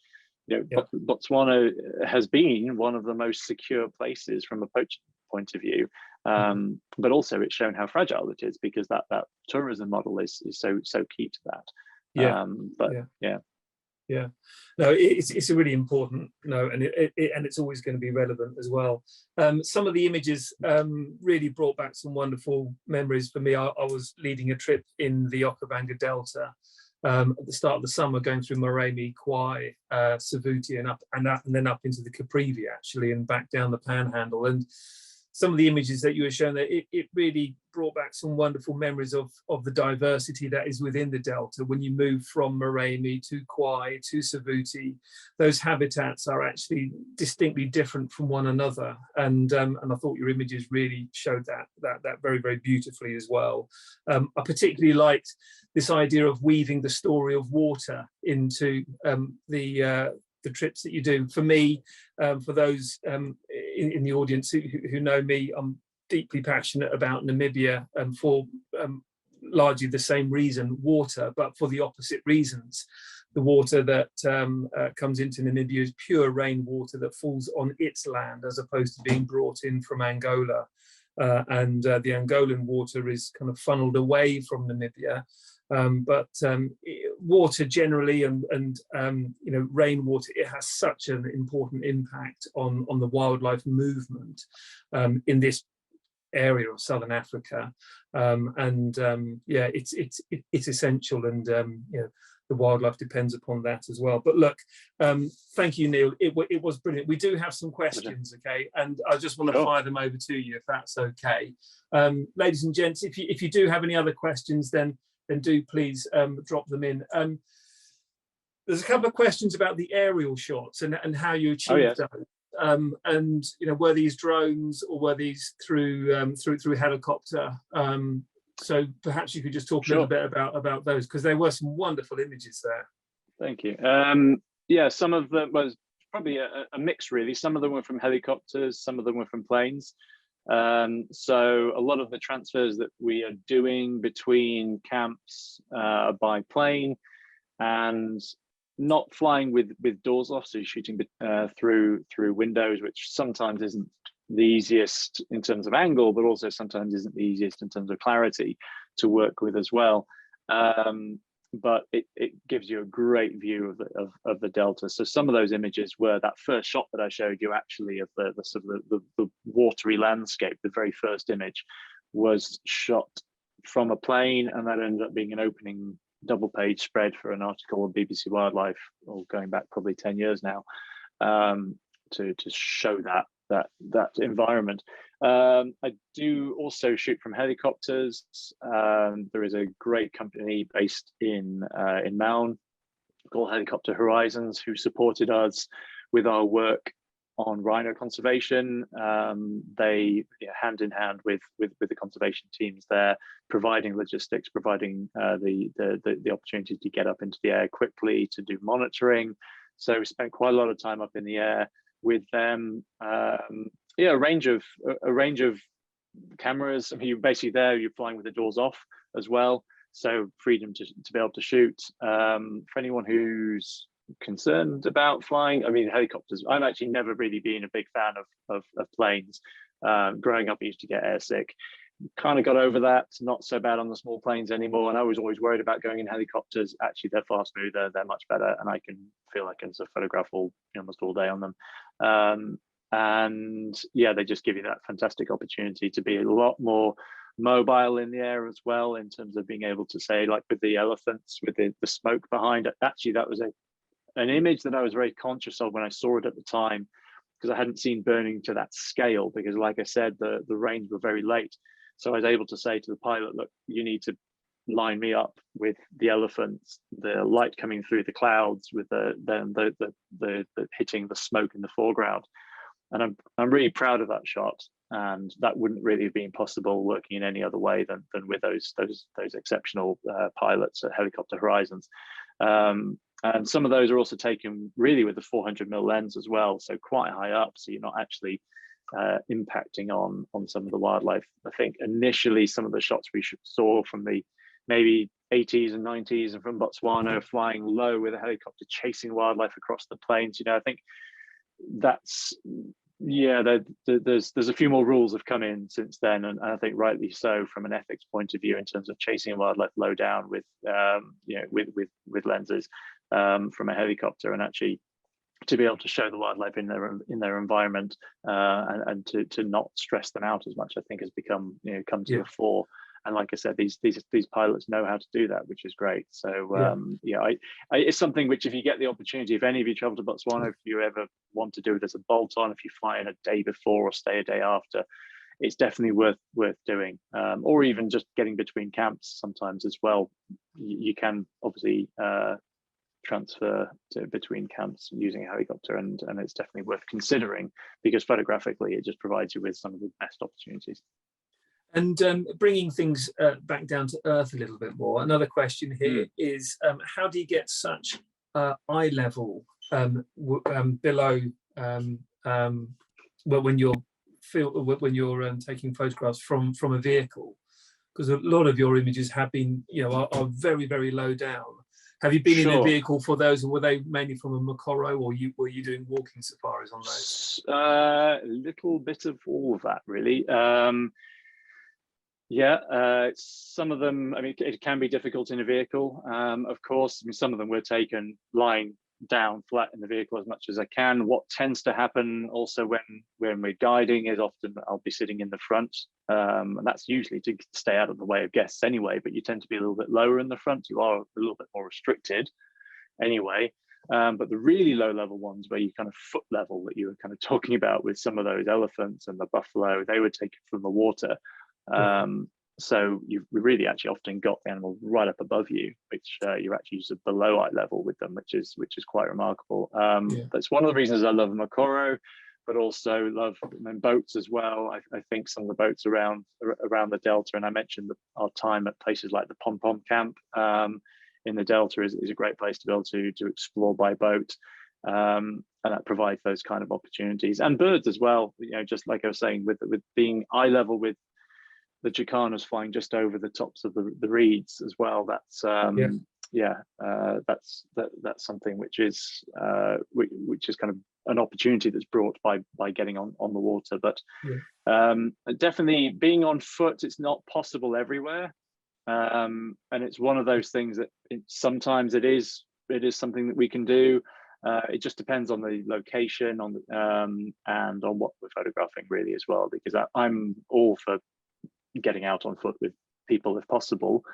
Botswana has been one of the most secure places from a poaching point of view, but also it's shown how fragile it is, because that tourism model is so key to that. Yeah, no, it's a really important note, and and it's always going to be relevant as well. Some of the images really brought back some wonderful memories for me. I was leading a trip in the Okavango Delta at the start of the summer, going through Moremi, Kwai, Savuti, and then up into the Caprivi actually, and back down the Panhandle. And some of the images that you were showing there, it really brought back some wonderful memories of the diversity that is within the Delta. When you move from Moremi to Kwai to Savuti, those habitats are actually distinctly different from one another. And I thought your images really showed that very, very beautifully as well. I particularly liked this idea of weaving the story of water into the trips that you do. For me, for those in the audience who know me, I'm deeply passionate about Namibia, and for largely the same reason, water, but for the opposite reasons. The water that comes into Namibia is pure rainwater that falls on its land, as opposed to being brought in from Angola. And the Angolan water is kind of funneled away from Namibia. But water generally, and you know, rainwater, it has such an important impact on the wildlife movement in this area of Southern Africa, yeah, it's essential, and you know, the wildlife depends upon that as well. But look, thank you, Neil. It was brilliant. We do have some questions, okay, and I just want to fire them over to you if that's okay. Ladies and gents, if you do have any other questions, then do please drop them in. There's a couple of questions about the aerial shots and how you achieved those. And you know, were these drones or were these through helicopter? So perhaps you could just talk a little bit about those, because there were some wonderful images there. Thank you. Yeah, some of them was probably a mix really. Some of them were from helicopters, some of them were from planes. So a lot of the transfers that we are doing between camps by plane, and not flying with doors off, so you're shooting through windows, which sometimes isn't the easiest in terms of angle, but also sometimes isn't the easiest in terms of clarity to work with as well. But it gives you a great view of the Delta. So some of those images were that first shot that I showed you actually of the sort of the watery landscape. The very first image was shot from a plane, and that ended up being an opening double page spread for an article on BBC Wildlife, or going back probably 10 years now, to show that environment. I do also shoot from helicopters. There is a great company based in Maun called Helicopter Horizons, who supported us with our work on rhino conservation. They, hand in hand with the conservation teams there, providing logistics, providing the opportunity to get up into the air quickly to do monitoring. So we spent quite a lot of time up in the air with them. Yeah, a range of cameras. I mean, you're basically there, you're flying with the doors off as well, so freedom to be able to shoot. For anyone who's concerned about flying, I mean, helicopters, I've actually never really been a big fan of planes. Growing up, I used to get airsick. Kind of got over that, not so bad on the small planes anymore, and I was always worried about going in helicopters. Actually, they're far smoother, they're much better, and I can feel I can sort of photograph almost all day on them. And yeah, they just give you that fantastic opportunity to be a lot more mobile in the air as well, in terms of being able to say, like with the elephants, with the smoke behind it. Actually, that was an image that I was very conscious of when I saw it at the time, because I hadn't seen burning to that scale, because like I said, the rains were very late. So I was able to say to the pilot, look, you need to line me up with the elephants, the light coming through the clouds, with the hitting the smoke in the foreground. And I'm really proud of that shot, and that wouldn't really have been possible working in any other way than with those exceptional pilots at Helicopter Horizons. And some of those are also taken really with the 400mm lens as well, so quite high up, so you're not actually impacting on some of the wildlife. I think initially some of the shots we saw from the maybe 80s and 90s and from Botswana, flying low with a helicopter chasing wildlife across the plains, I think that's Yeah, there's a few more rules have come in since then, and I think rightly so from an ethics point of view in terms of chasing wildlife low down with with lenses from a helicopter, and actually to be able to show the wildlife in their environment and to not stress them out as much, I think has become come to the fore. And like I said, these pilots know how to do that, which is great. So it's something which, if you get the opportunity, if any of you travel to Botswana, if you ever want to do it as a bolt-on, if you fly in a day before or stay a day after, it's definitely worth doing. Or even just getting between camps sometimes as well. You can obviously transfer between camps using a helicopter, and it's definitely worth considering, because photographically it just provides you with some of the best opportunities. And bringing things back down to earth a little bit more, another question here is how do you get such eye level below when you're taking photographs from a vehicle? Because a lot of your images have been are very, very low down. Have you been in a vehicle for those, or were they mainly from a Mokoro, or were you doing walking safaris on those? A little bit of all of that, really. Some of them, I mean, it can be difficult in a vehicle, of course. I mean, some of them were taken lying down flat in the vehicle as much as I can. What tends to happen also when we're guiding is often I'll be sitting in the front, and that's usually to stay out of the way of guests anyway, but you tend to be a little bit lower in the front. You are a little bit more restricted anyway. But the really low level ones, where you kind of foot level that you were kind of talking about with some of those elephants and the buffalo, they would take it from the water. So you've really actually often got the animal right up above you, which you're actually just below eye level with them, which is quite remarkable. That's one of the reasons I love Mokoro, but also love boats as well. I think some of the boats around the Delta, and I mentioned our time at places like the Pom Pom Camp in the Delta is a great place to be able to explore by boat. And that provides those kind of opportunities, and birds as well. Just like I was saying, with being eye level with the Chicanas flying just over the tops of the reeds as well. That's that's something which is kind of an opportunity that's brought by getting on the water. But definitely being on foot, it's not possible everywhere, and it's one of those things that sometimes it is something that we can do. It just depends on the location, and on what we're photographing really as well, because I'm all for getting out on foot with people if possible.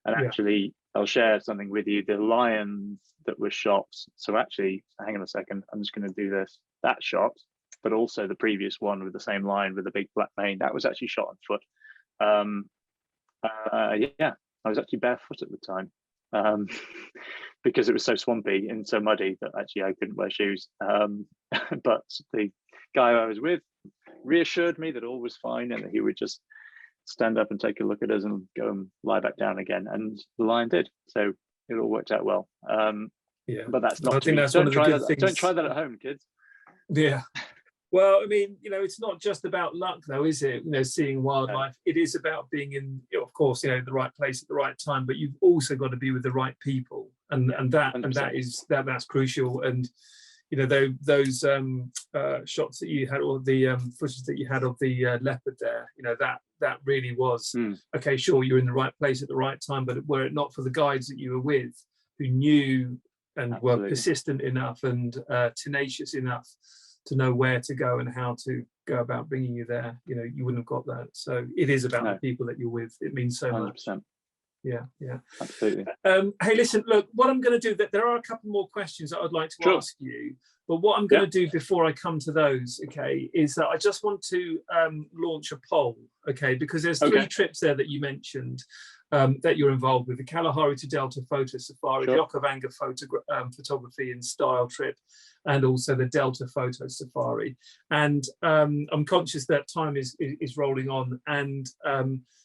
And actually, I'll share something with you. The lions that were shot, so actually, hang on a second, I'm just going to do that shot, but also the previous one with the same lion with the big black mane, that was actually shot on foot. I was actually barefoot at the time, because it was so swampy and so muddy that actually I couldn't wear shoes. But the guy I was with reassured me that all was fine, and that he would just stand up and take a look at us and go and lie back down again, and the lion did. So it all worked out well. But that's not. I think that's one of the good things. Don't try that at home, kids. Yeah. Well, I mean, it's not just about luck, though, is it? Seeing wildlife. It is about being in, of course, the right place at the right time. But you've also got to be with the right people, and that's crucial. And those shots that you had, or the footage that you had of the leopard there, that really was okay. Sure, you're in the right place at the right time, but were it not for the guides that you were with, who knew and were persistent enough and tenacious enough to know where to go and how to go about bringing you there, you wouldn't have got that. So it is about the people that you're with. It means so 100%. much. Yeah, absolutely. Hey, listen, look, what I'm going to do, that there are a couple more questions that I'd like to ask you, but what I'm going to do before I come to those, okay, is that I just want to launch a poll, okay, because there's three trips there that you mentioned that you're involved with: the Kalahari to Delta Photo Safari, the Okavango Photography and Style trip, and also the Delta Photo Safari. And I'm conscious that time is rolling on, and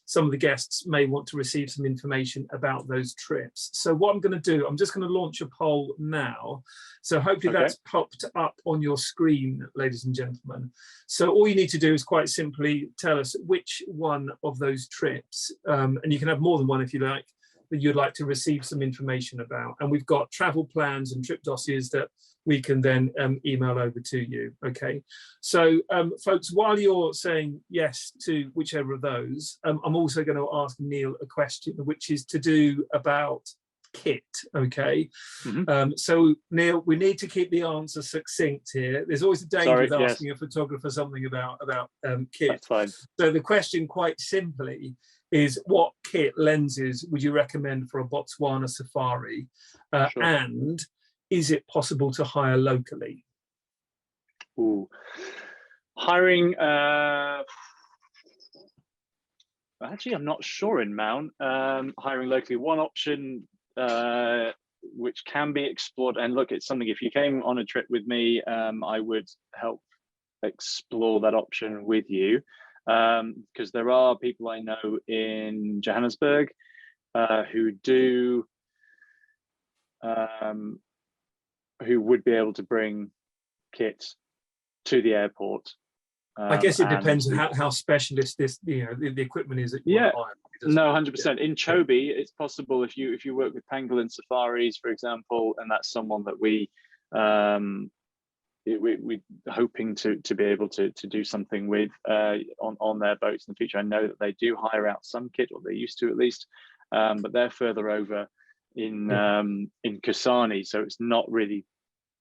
some of the guests may want to receive some information about those trips. So what I'm going to do, I'm just going to launch a poll now. So hopefully that's popped up on your screen, ladies and gentlemen. So all you need to do is quite simply tell us which one of those trips, and you can have more than one if you like, that you'd like to receive some information about. And we've got travel plans and trip dossiers that we can then email over to you. Okay, so folks, while you're saying yes to whichever of those, I'm also going to ask Neil a question, which is to do about kit. Okay, so Neil, we need to keep the answer succinct here. There's always a danger of asking a photographer something about kit. That's fine. So the question, quite simply, is what kit lenses would you recommend for a Botswana safari, Sure. and is it possible to hire locally? Ooh. Hiring, actually, I'm not sure in Mount. Hiring locally, one option which can be explored, and look, it's something, if you came on a trip with me, I would help explore that option with you, because there are people I know in Johannesburg who would be able to bring kit to the airport. I guess it depends on how specialist this, the equipment is that you want to hire. No, 100%. In Chobe, it's possible if you work with Pangolin Safaris, for example, and that's someone that we're hoping to be able to do something with on their boats in the future. I know that they do hire out some kit, or they used to at least, but they're further over in Kasane, so it's not really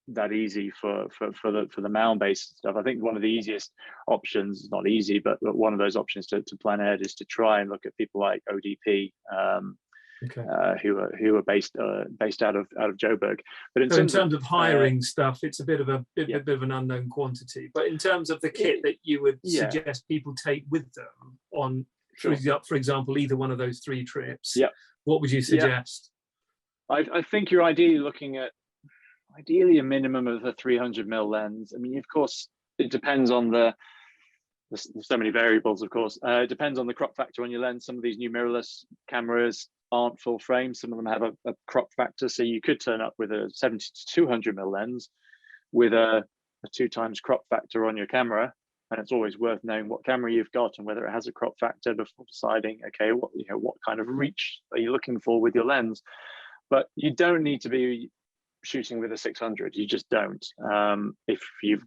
that easy for the mound-based stuff. I think one of the easiest options, not easy, but one of those options to plan ahead is to try and look at people like ODP, who are based out of Joburg. But in terms of hiring stuff, it's a bit of an unknown quantity. But in terms of the kit that you would suggest people take with them on, for example, either one of those 3 trips, what would you suggest? I think you're ideally looking at a minimum of a 300mm lens. I mean, of course, it depends on there's so many variables, of course. It depends on the crop factor on your lens. Some of these new mirrorless cameras aren't full frame. Some of them have a crop factor. So you could turn up with a 70 to 200mm lens with a 2x crop factor on your camera. And it's always worth knowing what camera you've got and whether it has a crop factor before deciding, okay, what kind of reach are you looking for with your lens? But you don't need to be shooting with a 600. You just don't. If you've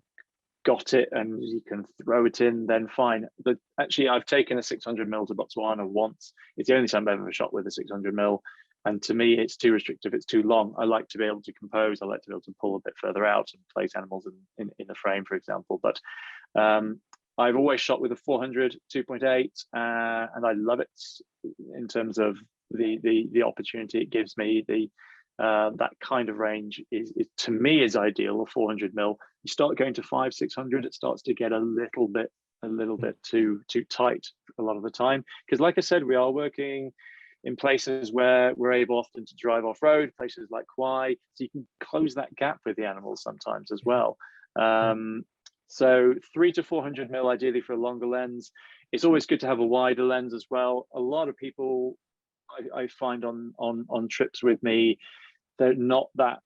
got it and you can throw it in, then fine. But actually, I've taken a 600mm to Botswana once. It's the only time I've ever shot with a 600mm, and to me it's too restrictive, it's too long. I like to be able to compose, I like to be able to pull a bit further out and place animals in the frame, for example. But I've always shot with a 400 2.8, and I love it in terms of the opportunity it gives me. That kind of range is to me is ideal. A 400mm. You start going to 500-600, it starts to get a little bit too tight a lot of the time, because like I said, we are working in places where we're able often to drive off road, places like Kwai, so you can close that gap with the animals sometimes as well. So 300 to 400mm ideally for a longer lens. It's always good to have a wider lens as well. A lot of people I find on trips with me, they're not that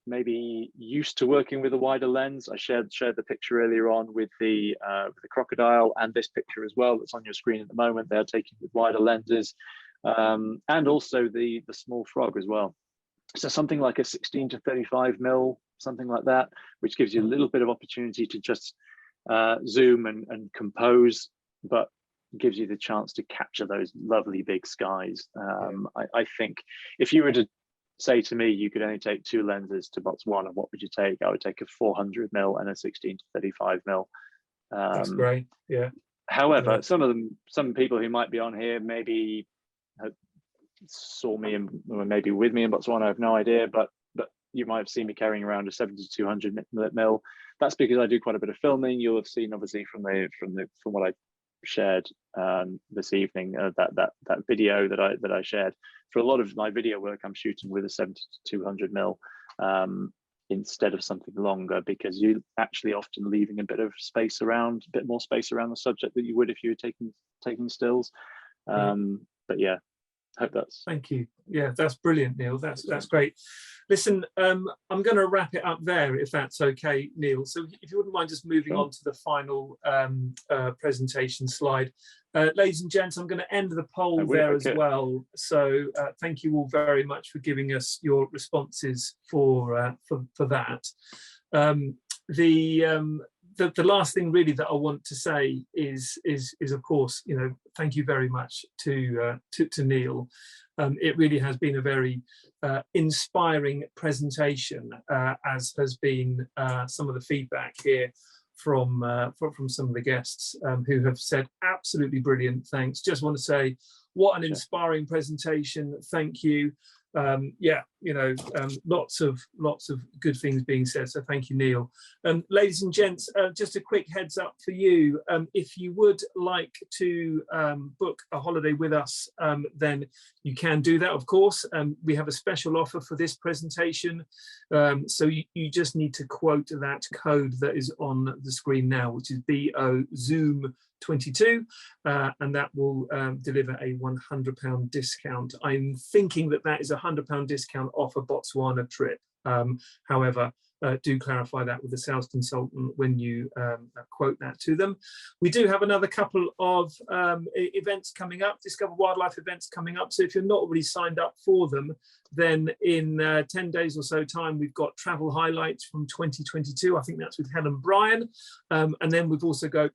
maybe used to working with a wider lens. I shared the picture earlier on with the crocodile, and this picture as well that's on your screen at the moment. They're taking with wider lenses, and also the small frog as well. So something like a 16 to 35mm, something like that, which gives you a little bit of opportunity to just zoom and compose, but gives you the chance to capture those lovely big skies. I think if you were to say to me you could only take 2 lenses to Botswana, what would you take? I would take a 400mm and a 16 to 35mm. That's great. Yeah. However, some people who might be on here maybe saw me and were maybe with me in Botswana, I have no idea, but you might have seen me carrying around a 70 to 200mm. That's because I do quite a bit of filming. You'll have seen obviously from what I shared this evening, that video that I shared. For a lot of my video work, I'm shooting with a 70 to 200mm instead of something longer, because you actually often leaving a bit more space around the subject that you would if you were taking stills. But yeah. hope that's. Thank you. Yeah, that's brilliant, Neil. That's great. Listen, I'm going to wrap it up there, if that's okay, Neil. So if you wouldn't mind just moving on to the final presentation slide. Ladies and gents, I'm going to end the poll there as well. So thank you all very much for giving us your responses for that. The last thing really that I want to say is of course, you know, thank you very much to Neil. It really has been a very inspiring presentation, as has been some of the feedback here from some of the guests who have said absolutely brilliant. Thanks. Just want to say what an inspiring presentation. Thank you. Yeah, you know, lots of good things being said, so thank you, Neil. Ladies and gents, just a quick heads up for you, if you would like to book a holiday with us, then you can do that, of course. We have a special offer for this presentation, so you just need to quote that code that is on the screen now, which is BO Zoom 22, and that will deliver a £100 discount. I'm thinking that is a £100 discount off a Botswana trip. However, do clarify that with the sales consultant when you quote that to them. We do have another couple of events coming up, Discover Wildlife events coming up. So if you're not already signed up for them, then in 10 days or so time, we've got travel highlights from 2022. I think that's with Helen Bryan. And then we've also got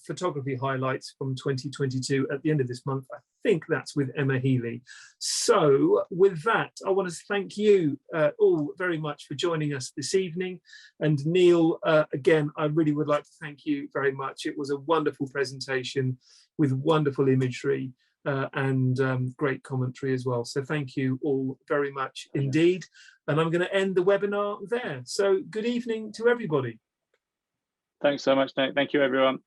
photography highlights from 2022 at the end of this month. I think that's with Emma Healy. So with that, I want to thank you all very much for joining us this evening. And Neil, again, I really would like to thank you very much. It was a wonderful presentation with wonderful imagery and great commentary as well. So thank you all very much indeed. And I'm going to end the webinar there. So good evening to everybody. Thanks so much, Nick. Thank you, everyone.